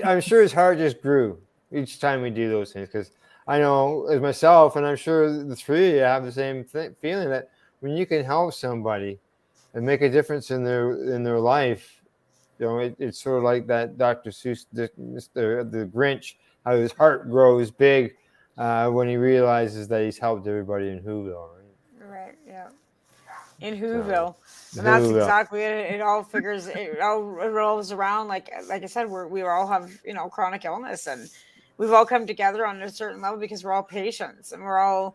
A: I'm sure his heart just grew each time we do those things because I know as myself, and I'm sure the three of you have the same feeling that when you can help somebody and make a difference in their life, it's sort of like that Dr. Seuss, the Grinch, how his heart grows big when he realizes that he's helped everybody in Whoville, right?
C: Right. Yeah. In Whoville, and that's
A: Whoville.
C: exactly it. It all figures. It all revolves around, like I said, we all have chronic illness, and we've all come together on a certain level because we're all patients and we're all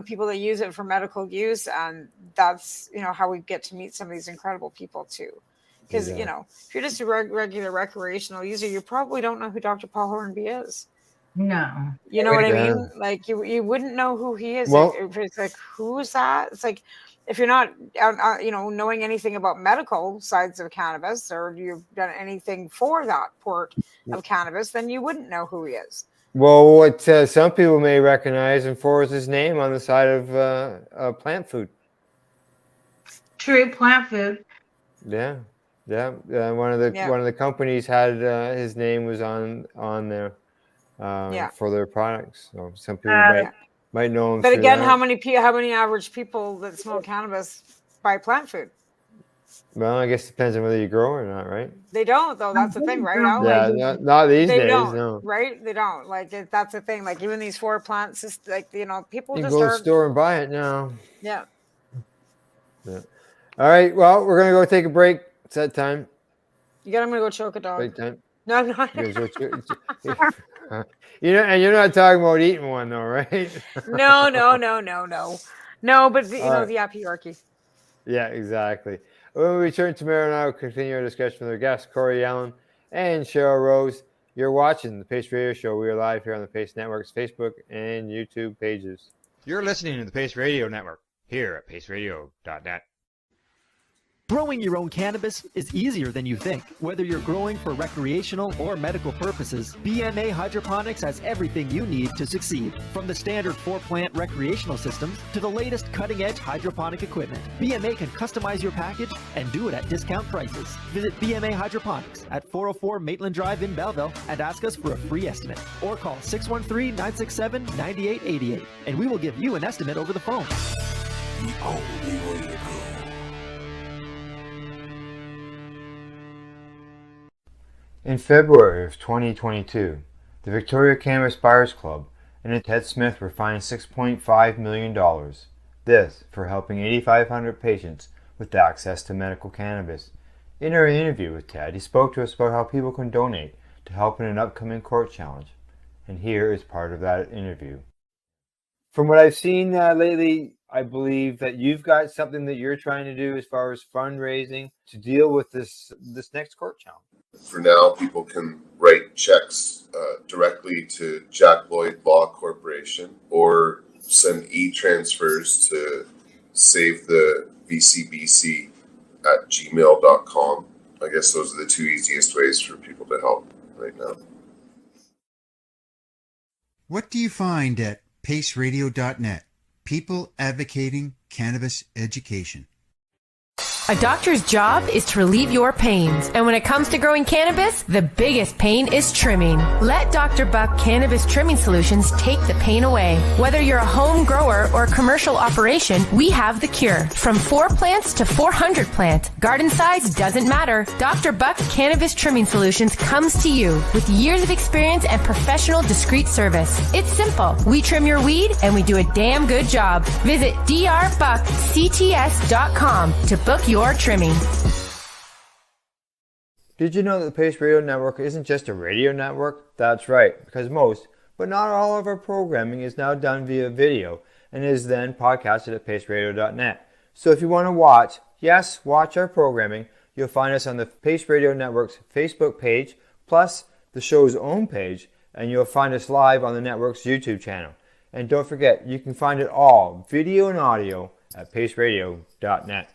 C: people that use it for medical use, and that's how we get to meet some of these incredible people too. Because if you're just a regular recreational user, you probably don't know who Dr. Paul Hornby is.
E: No.
C: You know what I mean? Like you wouldn't know who he is.
A: Well,
C: it's like, who is that? It's like, if you're not, knowing anything about medical sides of cannabis, or you've done anything for that port of cannabis, then you wouldn't know who he is.
A: Well, what some people may recognize him for is his name on the side of plant food.
E: True, plant food.
A: Yeah. One of the companies had his name was on there for their products. So some people might know him.
C: But again, how many average people that smoke cannabis buy plant food?
A: Well, I guess it depends on whether you grow or not, right?
C: They don't, though. That's the thing, right?
A: Yeah, not these days.
C: Don't,
A: no.
C: Right? They don't. Like that's the thing. Like even these 4 plants, just like people
A: you
C: just
A: can go to the store and buy it now.
C: Yeah.
A: Yeah. All right. Well, we're gonna go take a break. It's that time.
C: I'm gonna go choke a dog.
A: Break time.
C: No, I'm not.
A: And you're not talking about eating one, though, right?
C: No. But the patriarchy.
A: Yeah, exactly. When we return tomorrow night, we'll continue our discussion with our guests, Corrie Yelland and Cheryl Rose. You're watching the Pace Radio Show. We are live here on the Pace Network's Facebook and YouTube pages.
L: You're listening to the Pace Radio Network here at paceradio.net.
K: Growing your own cannabis is easier than you think. Whether you're growing for recreational or medical purposes, BMA Hydroponics has everything you need to succeed. From the standard 4-plant recreational systems to the latest cutting-edge hydroponic equipment, BMA can customize your package and do it at discount prices. Visit BMA Hydroponics at 404 Maitland Drive in Belleville and ask us for a free estimate. Or call 613-967-9888 and we will give you an estimate over the phone.
H: The only way to go.
A: In February of 2022, the Victoria Cannabis Buyers Club and Ted Smith were fined $6.5 million. This for helping 8,500 patients with access to medical cannabis. In our interview with Ted, he spoke to us about how people can donate to help in an upcoming court challenge. And here is part of that interview. From what I've seen lately, I believe that you've got something that you're trying to do as far as fundraising to deal with this next court challenge.
J: For now, people can write checks directly to Jack Lloyd Law Corporation or send e-transfers to save the VCBC at gmail.com. I guess those are the 2 easiest ways for people to help right now.
M: What do you find at paceradio.net? People advocating cannabis education.
F: A doctor's job is to relieve your pains. And when it comes to growing cannabis, the biggest pain is trimming. Let Dr. Buck Cannabis Trimming Solutions take the pain away. Whether you're a home grower or commercial operation, we have the cure. From 4 plants to 400 plants, garden size doesn't matter. Dr. Buck Cannabis Trimming Solutions comes to you with years of experience and professional discreet service. It's simple. We trim your weed and we do a damn good job. Visit drbuckcts.com to book your trimming.
A: Did you know that the Pace Radio Network isn't just a radio network? That's right, because most, but not all of our programming is now done via video and is then podcasted at paceradio.net. So if you want to watch our programming, you'll find us on the Pace Radio Network's Facebook page, plus the show's own page, and you'll find us live on the network's YouTube channel. And don't forget, you can find it all, video and audio, at paceradio.net.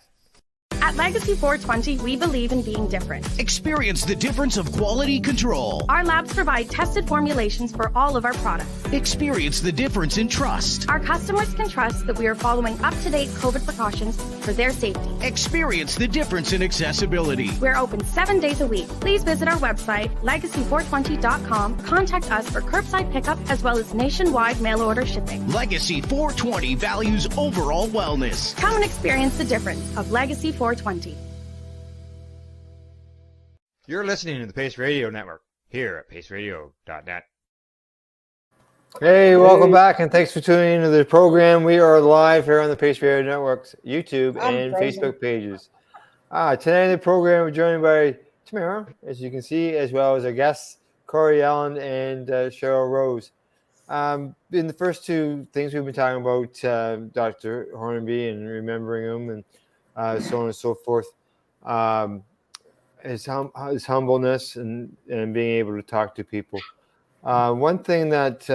G: At Legacy 420, we believe in being different.
H: Experience the difference of quality control.
G: Our labs provide tested formulations for all of our products.
H: Experience the difference in trust.
G: Our customers can trust that we are following up-to-date COVID precautions for their safety.
H: Experience the difference in accessibility.
G: We're open 7 days a week. Please visit our website, legacy420.com. Contact us for curbside pickup as well as nationwide mail order shipping.
H: Legacy 420 values overall wellness.
G: Come and experience the difference of Legacy 420.
L: You're listening to the Pace Radio Network here at paceradio.net.
A: Hey, welcome back, and thanks for tuning into the program. We are live here on the Pace Radio Network's YouTube and Facebook pages. Today in the program, we're joined by Tamara, as you can see, as well as our guests, Corrie Yelland and Cheryl Rose. In the first two things we've been talking about, Dr. Hornby and remembering him and so on and so forth, his humbleness and being able to talk to people. One thing that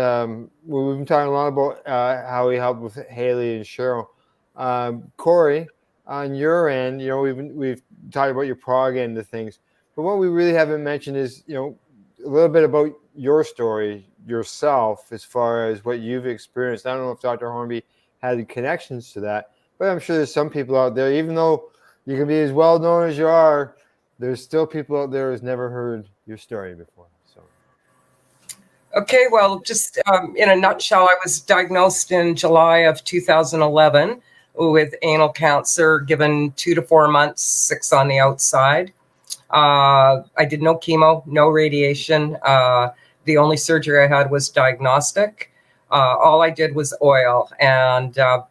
A: we've been talking a lot about how he helped with Haley and Cheryl. Corrie, on your end, we've talked about your prog end of things, but what we really haven't mentioned is a little bit about your story yourself as far as what you've experienced. I don't know if Dr. Hornby had connections to that, but I'm sure there's some people out there, even though you can be as well known as you are, there's still people out there who's never heard your story before.
D: Okay, well, just in a nutshell, I was diagnosed in July of 2011 with anal cancer, given 2 to 4 months, 6 on the outside. I did no chemo, no radiation. The only surgery I had was diagnostic. All I did was oil, and that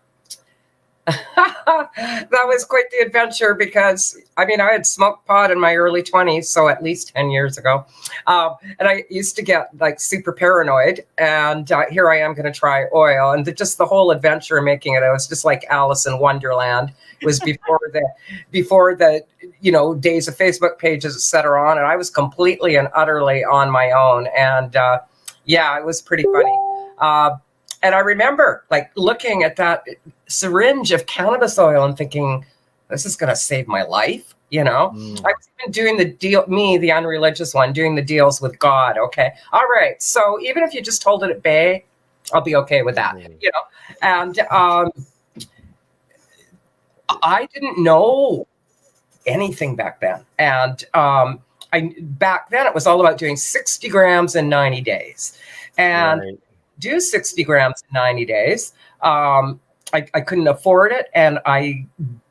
D: was quite the adventure because, I had smoked pot in my early 20s, so at least 10 years ago. And I used to get like super paranoid, and here I am going to try oil. And just the whole adventure of making it, I was just like Alice in Wonderland. It was before the days of Facebook pages, et cetera, on, and I was completely and utterly on my own. And it was pretty funny. And I remember like looking at that syringe of cannabis oil and thinking, this is going to save my life. I was even doing the deal, the unreligious one, doing the deals with God. Okay. All right. So even if you just hold it at bay, I'll be okay with that, And I didn't know anything back then. And back then it was all about doing 60 grams in 90 days. And do 60 grams in 90 days. I couldn't afford it, and I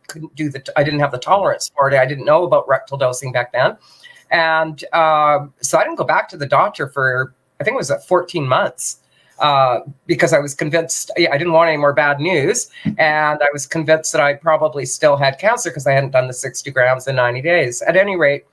D: couldn't I didn't have the tolerance for it. I didn't know about rectal dosing back then. And so I didn't go back to the doctor for, I think it was 14 months because I was convinced I didn't want any more bad news. And I was convinced that I probably still had cancer because I hadn't done the 60 grams in 90 days. At any rate,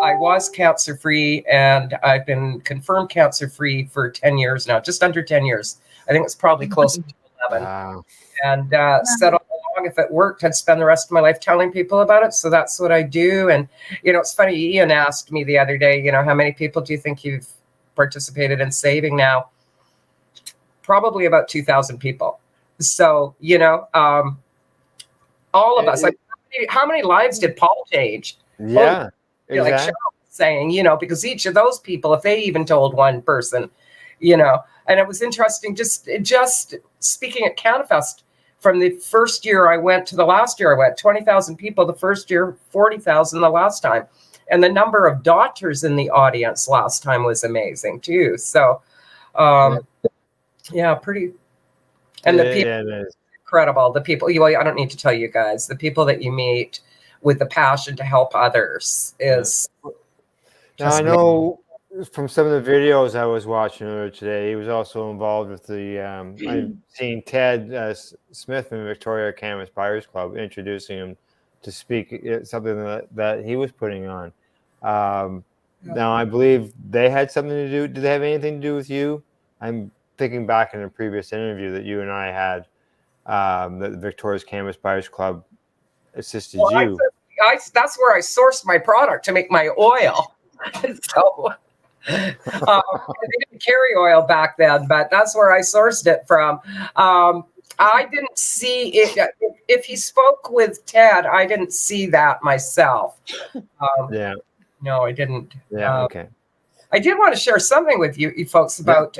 D: I was cancer-free, and I've been confirmed cancer-free for 10 years now, just under 10 years. I think it's probably closer to 11. Wow. And said all along, if it worked, I'd spend the rest of my life telling people about it. So that's what I do. And, it's funny, Ian asked me the other day, how many people do you think you've participated in saving now? Probably about 2,000 people. So, all of us. Like, how many lives did Paul change?
A: Yeah.
D: Exactly. Like Cheryl was saying, because each of those people, if they even told one person, and it was interesting, just speaking at CannaFest, from the first year I went to the last year I went, 20,000 people the first year, 40,000 the last time. And the number of doctors in the audience last time was amazing too. So, pretty. And the people, incredible. The people, I don't need to tell you guys, the people that you meet with the passion to help others is.
A: Now, I know from some of the videos I was watching earlier today, he was also involved with the, I've seen Ted Smith from Victoria Cannabis Buyers Club introducing him to speak something that he was putting on. Now, I believe they had something to do. Did they have anything to do with you? I'm thinking back in a previous interview that you and I had, that Victoria's Cannabis Buyers Club assisted you.
D: That's where I sourced my product to make my oil. So they didn't carry oil back then, but that's where I sourced it from. I didn't see it. If he spoke with Ted, I didn't see that myself. No, I didn't.
A: Okay.
D: I did want to share something with you folks about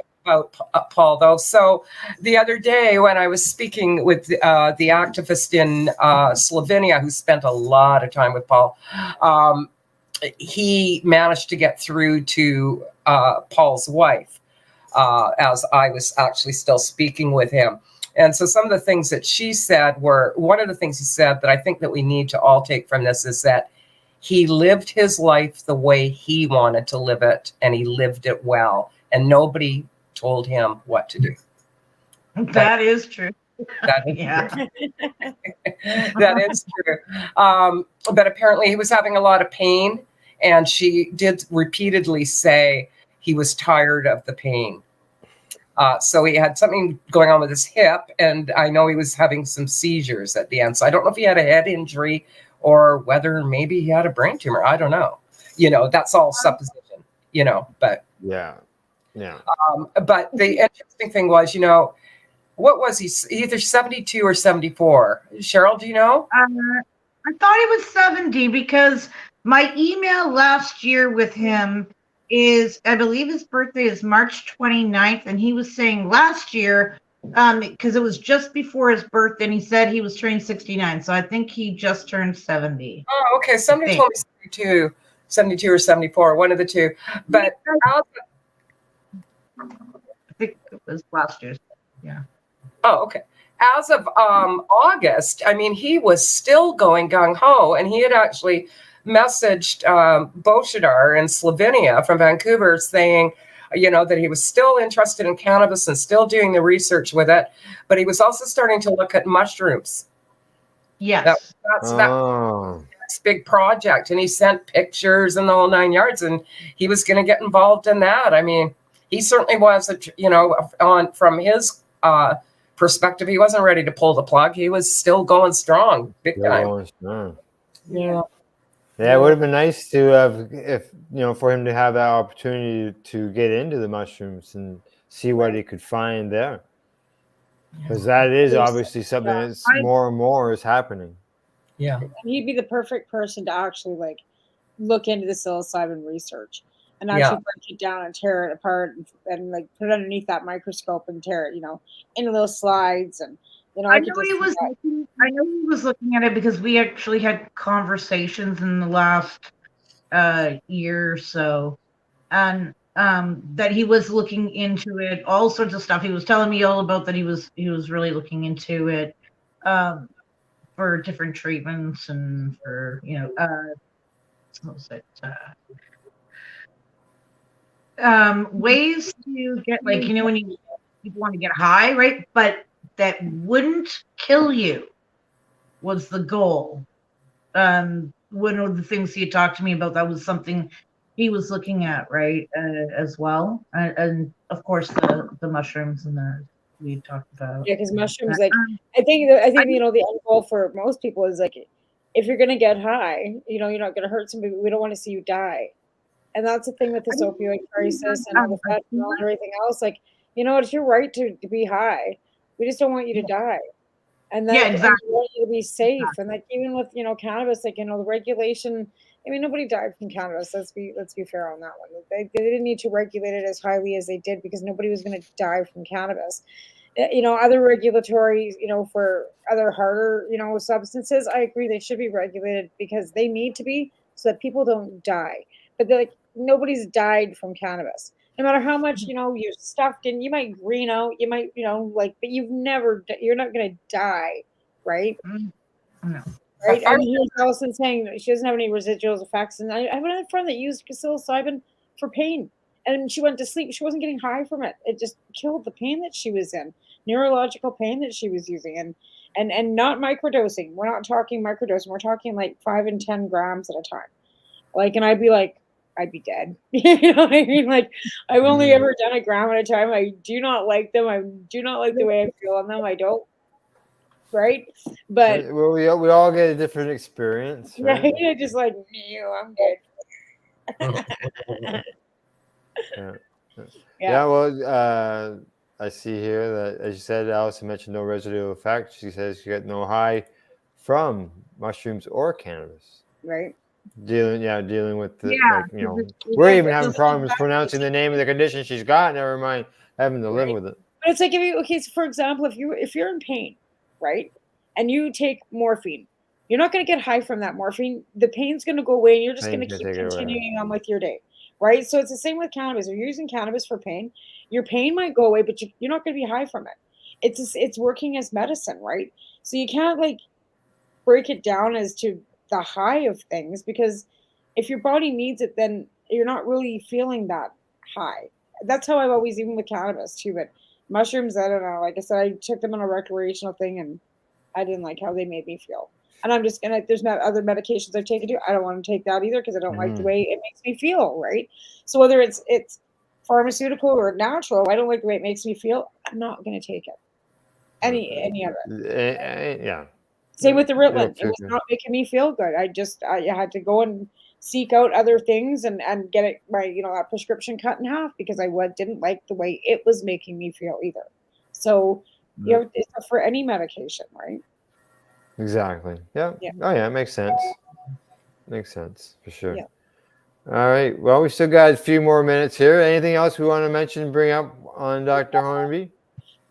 D: Paul, though. So the other day when I was speaking with the activist in Slovenia who spent a lot of time with Paul, he managed to get through to Paul's wife as I was actually still speaking with him. And so some of the things that she said were, one of the things he said that I think that we need to all take from this is that he lived his life the way he wanted to live it, and he lived it well. And nobody told him what to do.
E: That is true.
D: That is
E: Yeah.
D: true. That is true. But apparently he was having a lot of pain, and she did repeatedly say he was tired of the pain. So he had something going on with his hip, and I know he was having some seizures at the end. So I don't know if he had a head injury or whether maybe he had a brain tumor. I don't know. That's all supposition, but
A: Yeah.
D: but the interesting thing was, what was he? Either 72 or 74. Cheryl, do you know?
E: I thought he was 70 because my email last year with him is, I believe his birthday is March 29th, and he was saying last year, because it was just before his birthday, and he said he was turning 69. So I think he just turned 70.
D: Oh, okay. Somebody told me 72 or 74, one of the two. But
E: I think it was last year's. Yeah.
D: Oh, okay. As of August, I mean, he was still going gung-ho, and he had actually messaged Boshidar in Slovenia from Vancouver saying, that he was still interested in cannabis and still doing the research with it, but he was also starting to look at mushrooms.
E: Yes.
D: That's next big project, and he sent pictures and the whole 9 yards, and he was going to get involved in that. I mean, he certainly was, from his perspective, he wasn't ready to pull the plug. He was still going strong, big time.
E: Yeah.
A: Yeah, it would have been nice to have, for him to have that opportunity to get into the mushrooms and see what he could find there. Because that is obviously something that's more and more is happening.
D: Yeah.
C: He'd be the perfect person to actually look into the psilocybin research and actually break it down and tear it apart and put it underneath that microscope and tear it, into those slides. And
E: I know he was looking at it because we actually had conversations in the last year or so, and that he was looking into it, all sorts of stuff. He was telling me all about that. He was really looking into it for different treatments and for ways to get when you want to get high, right? But that wouldn't kill you was the goal. One of the things he had talked to me about, that was something he was looking at, right, as well. And of course the mushrooms and the we talked about.
C: Yeah, because mushrooms, I think the end goal for most people is if you're gonna get high, you're not gonna hurt somebody. We don't want to see you die. And that's the thing with this opioid crisis and all the fentanyl and everything else. It's your right to be high. We just don't want you to die. And then
E: exactly.
C: We want you to be safe. And even with cannabis, the regulation. I mean, nobody died from cannabis. Let's be fair on that one. They didn't need to regulate it as highly as they did because nobody was going to die from cannabis. Other regulatory, for other harder, substances, I agree they should be regulated because they need to be so that people don't die. But nobody's died from cannabis. No matter how much, you're stuffed in, you might green out, you might, but you're not going to die, right?
E: No.
C: Right? I mean, here's Allison saying that she doesn't have any residual effects. And I have another friend that used psilocybin for pain. And she went to sleep. She wasn't getting high from it. It just killed the pain that she was in, neurological pain that she was using. And not microdosing. We're not talking microdosing. We're talking 5 and 10 grams at a time. And I'd be dead. You know what I mean? I've only ever done a gram at a time. I do not like them. I do not like the way I feel on them. I don't. Right? But
A: we all get a different experience. Right?
C: Yeah, just I'm good.
A: Yeah. Well, I see here that, as you said, Allison mentioned no residual effect. She says she got no high from mushrooms or cannabis.
C: Right.
A: Dealing with the we're even having problems pronouncing the name of the condition she's got. Never mind having to live with it.
C: But it's so for example, if you're in pain, right, and you take morphine, you're not going to get high from that morphine. The pain's going to go away, and you're just going to keep continuing on with your day, right? So it's the same with cannabis. If you're using cannabis for pain, your pain might go away, but you're not going to be high from it. It's working as medicine, right? So you can't break it down as to the high of things, because if your body needs it, then you're not really feeling that high. that's how I've always, even with cannabis too, but mushrooms, I don't know. Like I said, I took them on a recreational thing and I didn't like how they made me feel. And I'm just gonna, there's not other medications I've taken too. I don't want to take that either because I don't like the way it makes me feel, right? So whether it's pharmaceutical or natural, I don't like the way it makes me feel. I'm not gonna take it. Any of it.
A: Yeah.
C: Same with the Ritalin. It was not making me feel good. I had to go and seek out other things and get it, that prescription cut in half because I didn't like the way it was making me feel either. So it's for any medication, right?
A: Exactly. Yeah. Oh yeah, it makes sense. Makes sense for sure.
C: Yeah.
A: All right. Well, we still got a few more minutes here. Anything else we want to mention, bring up on Dr. Hornby?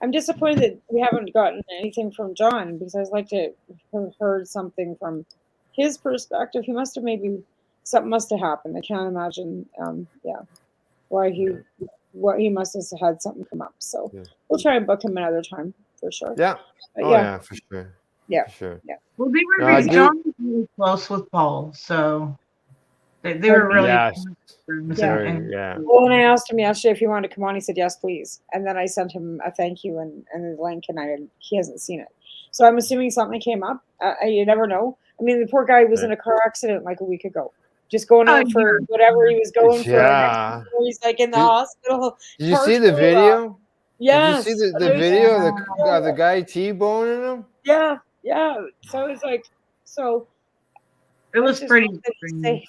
C: I'm disappointed that we haven't gotten anything from John because I'd like to have heard something from his perspective. Something must have happened. I can't imagine, why he must have had something come up. So we'll try and book him another time for sure.
A: Yeah.
C: But
A: yeah, for sure.
C: Yeah.
A: For sure.
C: Yeah.
E: Well, John was really close with Paul, so they were really.
A: Yeah.
C: Well, when I asked him yesterday if he wanted to come on, he said yes, please. And then I sent him a thank you and the link, and he hasn't seen it. So I'm assuming something came up. You never know. I mean, the poor guy was in a car accident like a week ago, just going out for whatever he was going for.
A: Yeah.
C: He's like in the hospital.
A: Did you see the video?
C: Yes.
A: Did you see the video of the guy T-boning him?
C: Yeah. Yeah. So it's like,
E: it was pretty
C: safe.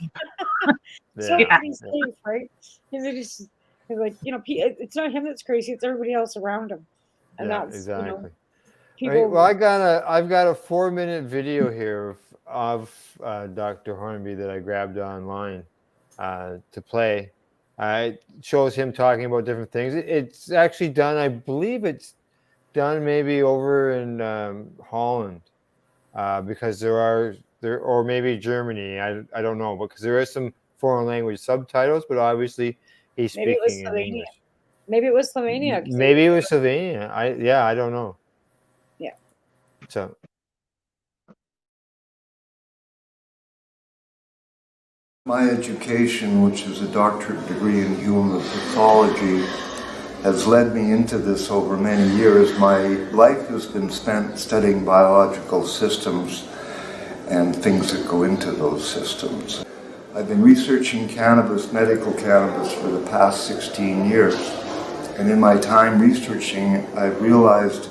C: So pretty safe, right? He's like, it's not him that's crazy; it's everybody else around him, and that's
A: exactly.
C: People.
A: Right. Well, I've got a 4-minute video here of Dr. Hornby that I grabbed online to play. It shows him talking about different things. It's actually done. I believe it's done maybe over in Holland because or maybe Germany. I don't know, because there is some foreign language subtitles, but obviously he's speaking in English.
C: Maybe it was Slovenia.
A: Maybe it was Slovenia. I don't know.
C: Yeah.
A: So.
N: My education, which is a doctorate degree in human pathology, has led me into this over many years. My life has been spent studying biological systems and things that go into those systems. I've been researching cannabis, medical cannabis, for the past 16 years. And in my time researching, I've realized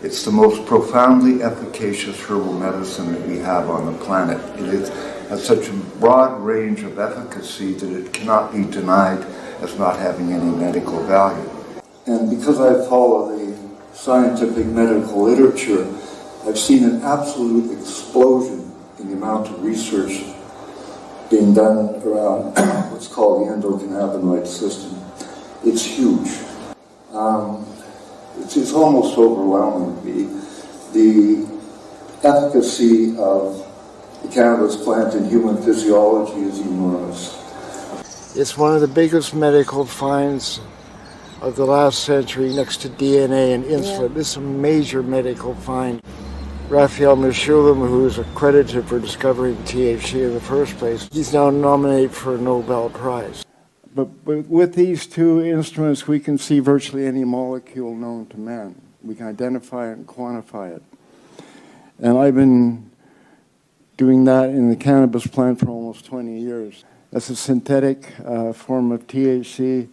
N: it's the most profoundly efficacious herbal medicine that we have on the planet. It has such a broad range of efficacy that it cannot be denied as not having any medical value. And because I follow the scientific medical literature, I've seen an absolute explosion in the amount of research being done around what's called the endocannabinoid system. It's huge. It's almost overwhelming. The efficacy of the cannabis plant in human physiology is enormous.
O: It's one of the biggest medical finds of the last century, next to DNA and insulin. This is a major medical find. Raphael Mechoulam, who is accredited for discovering THC in the first place, he's now nominated for a Nobel Prize. But with these two instruments, we can see virtually any molecule known to man. We can identify it and quantify it. And I've been doing that in the cannabis plant for almost 20 years. That's a synthetic form of THC.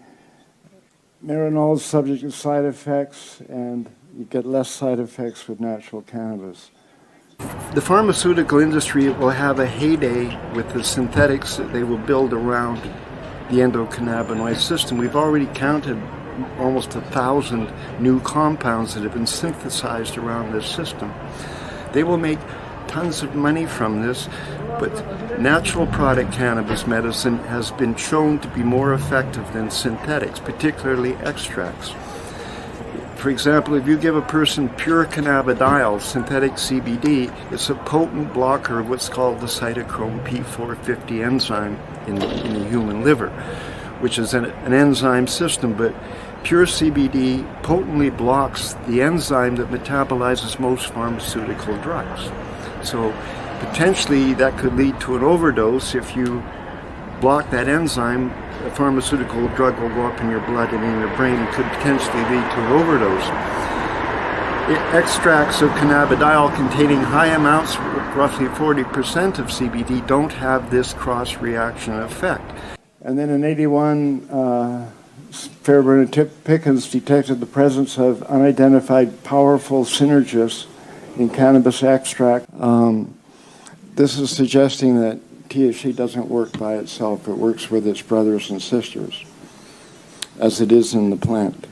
O: Marinol is subject to side effects, and you get less side effects with natural cannabis. The pharmaceutical industry will have a heyday with the synthetics that they will build around the endocannabinoid system. We've already counted almost 1,000 new compounds that have been synthesized around this system. They will make tons of money from this, but natural product cannabis medicine has been shown to be more effective than synthetics, particularly extracts. For example, if you give a person pure cannabidiol, synthetic CBD, it's a potent blocker of what's called the cytochrome P450 enzyme in the human liver, which is an enzyme system, but pure CBD potently blocks the enzyme that metabolizes most pharmaceutical drugs. So potentially that could lead to an overdose if you block that enzyme a pharmaceutical drug will go up in your blood and in your brain and could potentially lead to an overdose. Extracts of cannabidiol containing high amounts, roughly 40% of CBD, don't have this cross-reaction effect. And then in 81, Fairburn and Pickens detected the presence of unidentified powerful synergists in cannabis extract. This is suggesting that THC doesn't work by itself. It works with its brothers and sisters, as it is in the plant.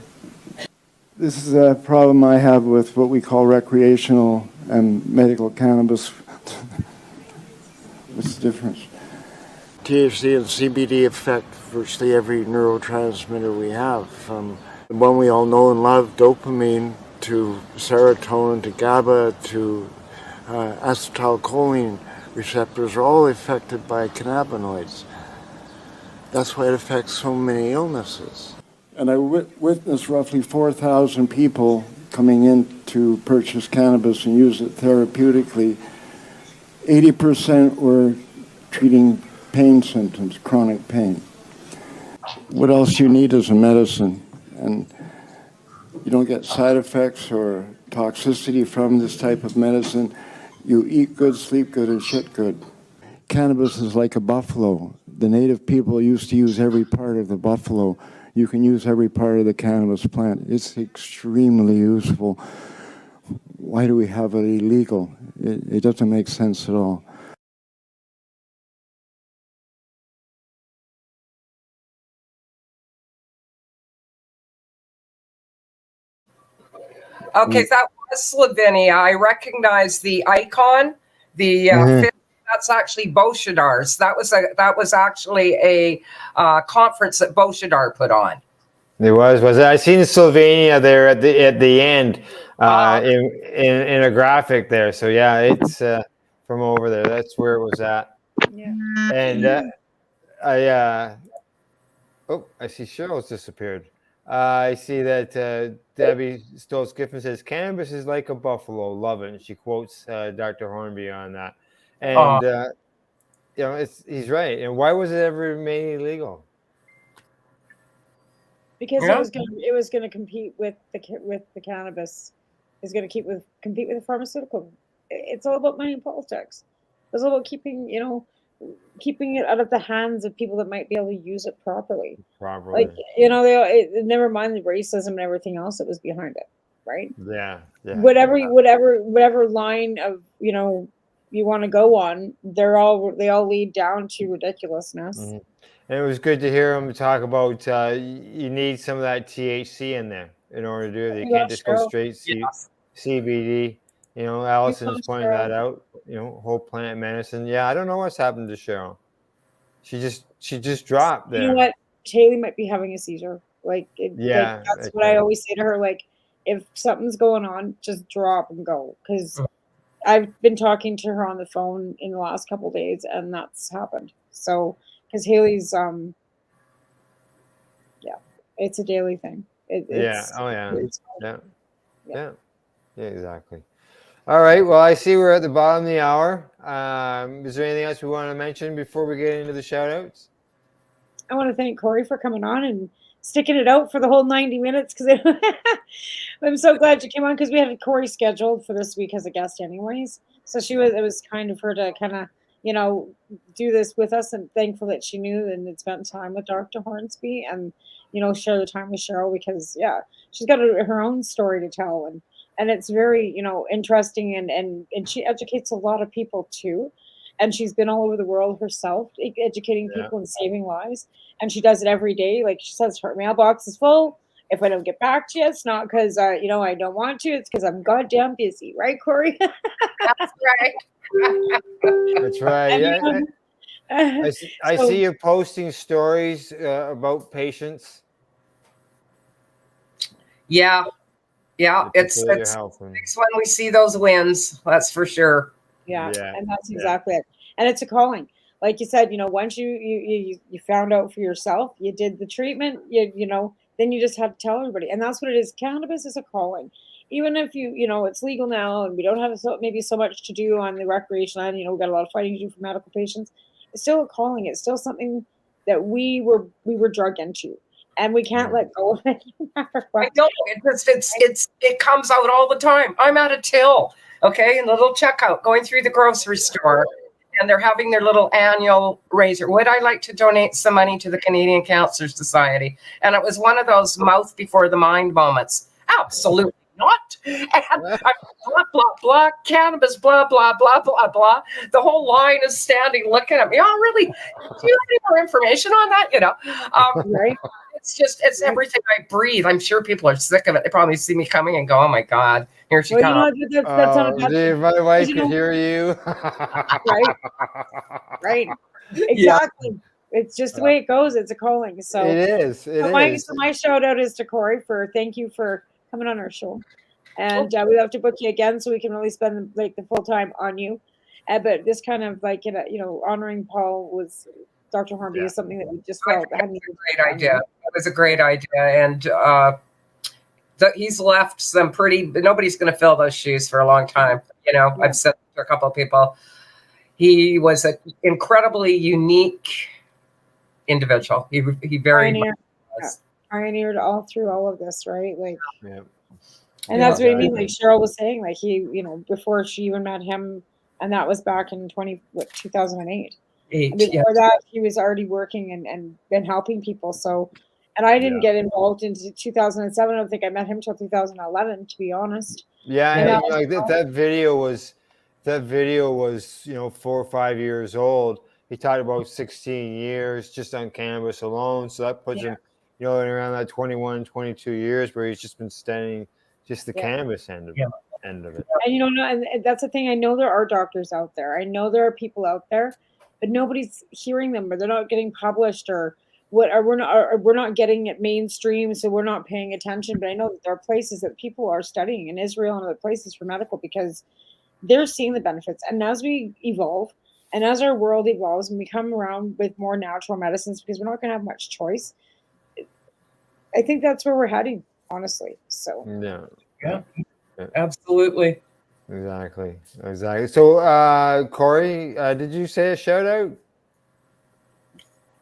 O: This is a problem I have with what we call recreational and medical cannabis. What's the difference? THC and CBD affect virtually every neurotransmitter we have, from the one we all know and love, dopamine, to serotonin, to GABA, to acetylcholine receptors are all affected by cannabinoids. That's why it affects so many illnesses. And I witnessed roughly 4,000 people coming in to purchase cannabis and use it therapeutically. 80% were treating pain symptoms, chronic pain. What else you need is a medicine, and you don't get side effects or toxicity from this type of medicine. You eat good, sleep good, and shit good. Cannabis is like a buffalo. The native people used to use every part of the buffalo. You can use every part of the cannabis plant. It's extremely useful. Why do we have it illegal? It doesn't make sense at all.
D: Okay, that was Slovenia. I recognize the icon, the that's actually Boshadar's. That was actually a conference that Boshadar put on.
A: There was it? I seen Slovenia there at the end in a graphic there. So yeah, it's from over there. That's where it was at.
C: Yeah.
A: And I see Cheryl's disappeared. I see that Debbie Stoltz-Giffen says cannabis is like a buffalo. Love it. And she quotes Dr. Hornby on that. And he's right. And why was it ever made illegal?
C: Because it was going to compete with the cannabis. It's going to compete with the pharmaceutical. It's all about money and politics. It's all about keeping it out of the hands of people that might be able to use it properly. Like never mind the racism and everything else that was behind it, right?
A: Yeah.
C: Whatever line of you want to go on, they all lead down to ridiculousness.
A: Mm-hmm. And it was good to hear him talk about you need some of that THC in there in order to do it. You can't just go straight CBD. Allison's pointing that out. Whole plant medicine. Yeah, I don't know what's happened to Cheryl. She just dropped there.
C: You know what? Haley might be having a seizure. That's what I always say to her. Like, if something's going on, just drop and go. Because I've been talking to her on the phone in the last couple of days, and that's happened. So, because Haley's, it's a daily thing.
A: Yeah, exactly. All right. Well, I see we're at the bottom of the hour. Is there anything else we want to mention before we get into the shout outs?
C: I want to thank Corrie for coming on and sticking it out for the whole 90 minutes because I'm so glad you came on because we had Corrie scheduled for this week as a guest anyways. So it was kind of her to kind of, do this with us, and thankful that she knew and had spent time with Dr. Hornsby and, share the time with Cheryl because, she's got her own story to tell. And it's very, interesting and she educates a lot of people too. And she's been all over the world herself, educating people and saving lives. And she does it every day. Like she says, her mailbox is full. If I don't get back to you, it's not because, I don't want to. It's because I'm goddamn busy. Right, Corrie?
D: That's right.
A: That's right. Yeah. I see you posting stories about patients.
D: Yeah. It's when we see those wins. That's for sure.
C: Yeah. And that's exactly it. And it's a calling. Like you said, once you found out for yourself, you did the treatment, then you just have to tell everybody. And that's what it is. Cannabis is a calling. Even if it's legal now and we don't have maybe so much to do on the recreation end, we've got a lot of fighting to do for medical patients. It's still a calling. It's still something that we were drug into, and we can't let go of it. No matter what.
D: I know it comes out all the time. I'm at a till, okay, in the little checkout going through the grocery store, and they're having their little annual raiser. Would I like to donate some money to the Canadian Cancer Society? And it was one of those mouth before the mind moments. Absolutely not. And I'm blah, blah, blah, cannabis, blah, blah, blah, blah, blah. The whole line is standing looking at me. Oh, really? Do you have any more information on that? You know,
C: right?
D: It's everything I breathe. I'm sure people are sick of it. They probably see me coming and go, oh my God, here she comes.
C: You know, that's not a bad thing.
A: My wife can hear you.
C: Right. Exactly. Yeah. It's just the way it goes. It's a calling. So
A: it is.
C: So my shout out is to Corrie for thank you for coming on our show. And we have to book you again so we can really spend like the full time on you. But this kind of like, you know, honoring Paul was Dr. Hornby is something that we just felt.
D: It was a great idea. It was a great idea. And he's left some nobody's going to fill those shoes for a long time. You know, I've said to a couple of people, he was an incredibly unique individual. He very much was.
C: Pioneered all through all of this, right? Like, and that's what I mean. Like Cheryl was saying, like he, you know, before she even met him, and that was back in 2008. Before that, he was already working and helping people. So, and I didn't get involved into 2007. I don't think I met him till 2011, to be honest.
A: Yeah, and like that video was, you know, 4 or 5 years old. He talked about 16 years just on cannabis alone. So that puts him, you know, in around that 21, 22 years where he's just been studying just the cannabis end of it. And
C: you know, and that's the thing. I know there are doctors out there. I know there are people out there, but nobody's hearing them, or they're not getting published, or we're not getting it mainstream, so we're not paying attention. But I know that there are places that people are studying in Israel and other places for medical because they're seeing the benefits. And as we evolve, and as our world evolves, and we come around with more natural medicines, because we're not going to have much choice, I think that's where we're heading, honestly. So
D: yeah, absolutely.
A: Exactly. So, Corrie, did you say a shout out?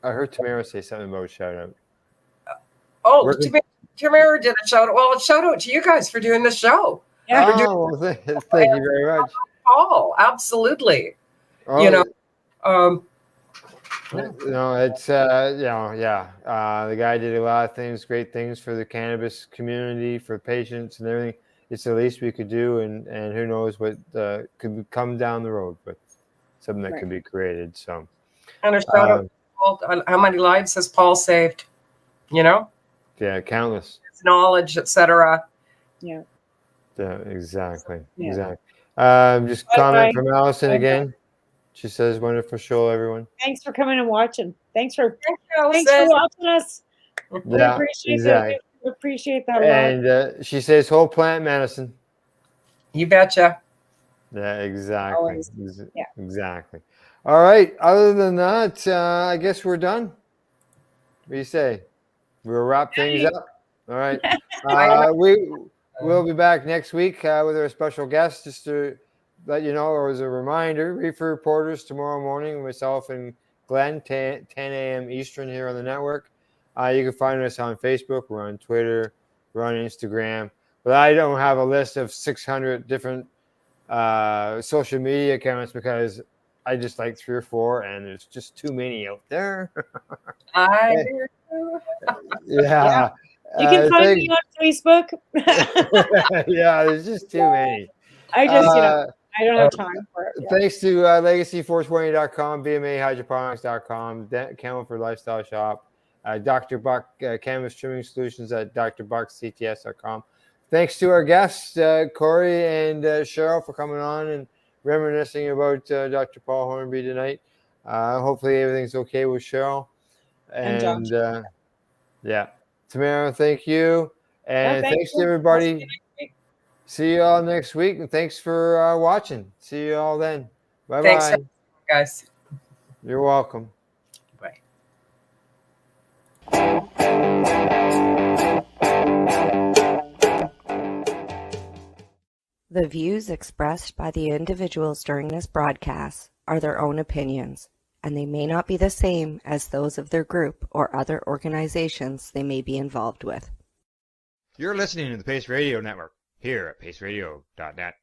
A: I heard Tamara say something about a shout out.
D: Tamara did a shout out. Well, a shout out to you guys for doing the show.
A: Yeah. Thank you very much.
D: Paul, absolutely. You know,
A: it's the guy did a lot of things, great things for the cannabis community, for patients and everything. It's the least we could do, and who knows what could come down the road, but something that could be created. So,
D: and a shout out to Paul on how many lives has Paul saved? You know,
A: countless.
D: His knowledge, etc.
C: Yeah,
A: exactly.
C: Yeah.
A: Just comment from Allison again. She says, "Wonderful show, everyone."
C: Thanks for coming and watching. Thanks for watching us. We appreciate that. We appreciate that a lot.
A: And she says, "Whole plant medicine."
D: You betcha.
A: Yeah, exactly.
C: Always. Yeah.
A: Exactly. All right. Other than that, I guess we're done. What do you say? We'll wrap things up. All right. We'll be back next week with our special guest, just to let you know, or as a reminder, Reefer Reporters tomorrow morning, myself and Glenn, 10 a.m. Eastern here on the network. You can find us on Facebook. We're on Twitter. We're on Instagram. But I don't have a list of 600 different social media accounts because I just like 3 or 4, and there's just too many out there. Yeah.
C: You can find me on Facebook.
A: Yeah, there's just too many.
C: I don't have time for it. Yeah.
A: Thanks to legacy420.com, bmahydroponics.com, Campbellford Lifestyle Shop, Dr. Buck Cannabis Trimming Solutions at drbuckcts.com. Thanks to our guests, Corrie and Cheryl, for coming on and reminiscing about Dr. Paul Hornby tonight. Hopefully everything's okay with Cheryl. And Tamara, thank you. And thanks to everybody. See you all next week. And thanks for watching. See you all then. Bye-bye.
D: Thanks, guys.
A: You're welcome.
D: Bye.
B: The views expressed by the individuals during this broadcast are their own opinions, and they may not be the same as those of their group or other organizations they may be involved with.
L: You're listening to the Pace Radio Network here at paceradio.net.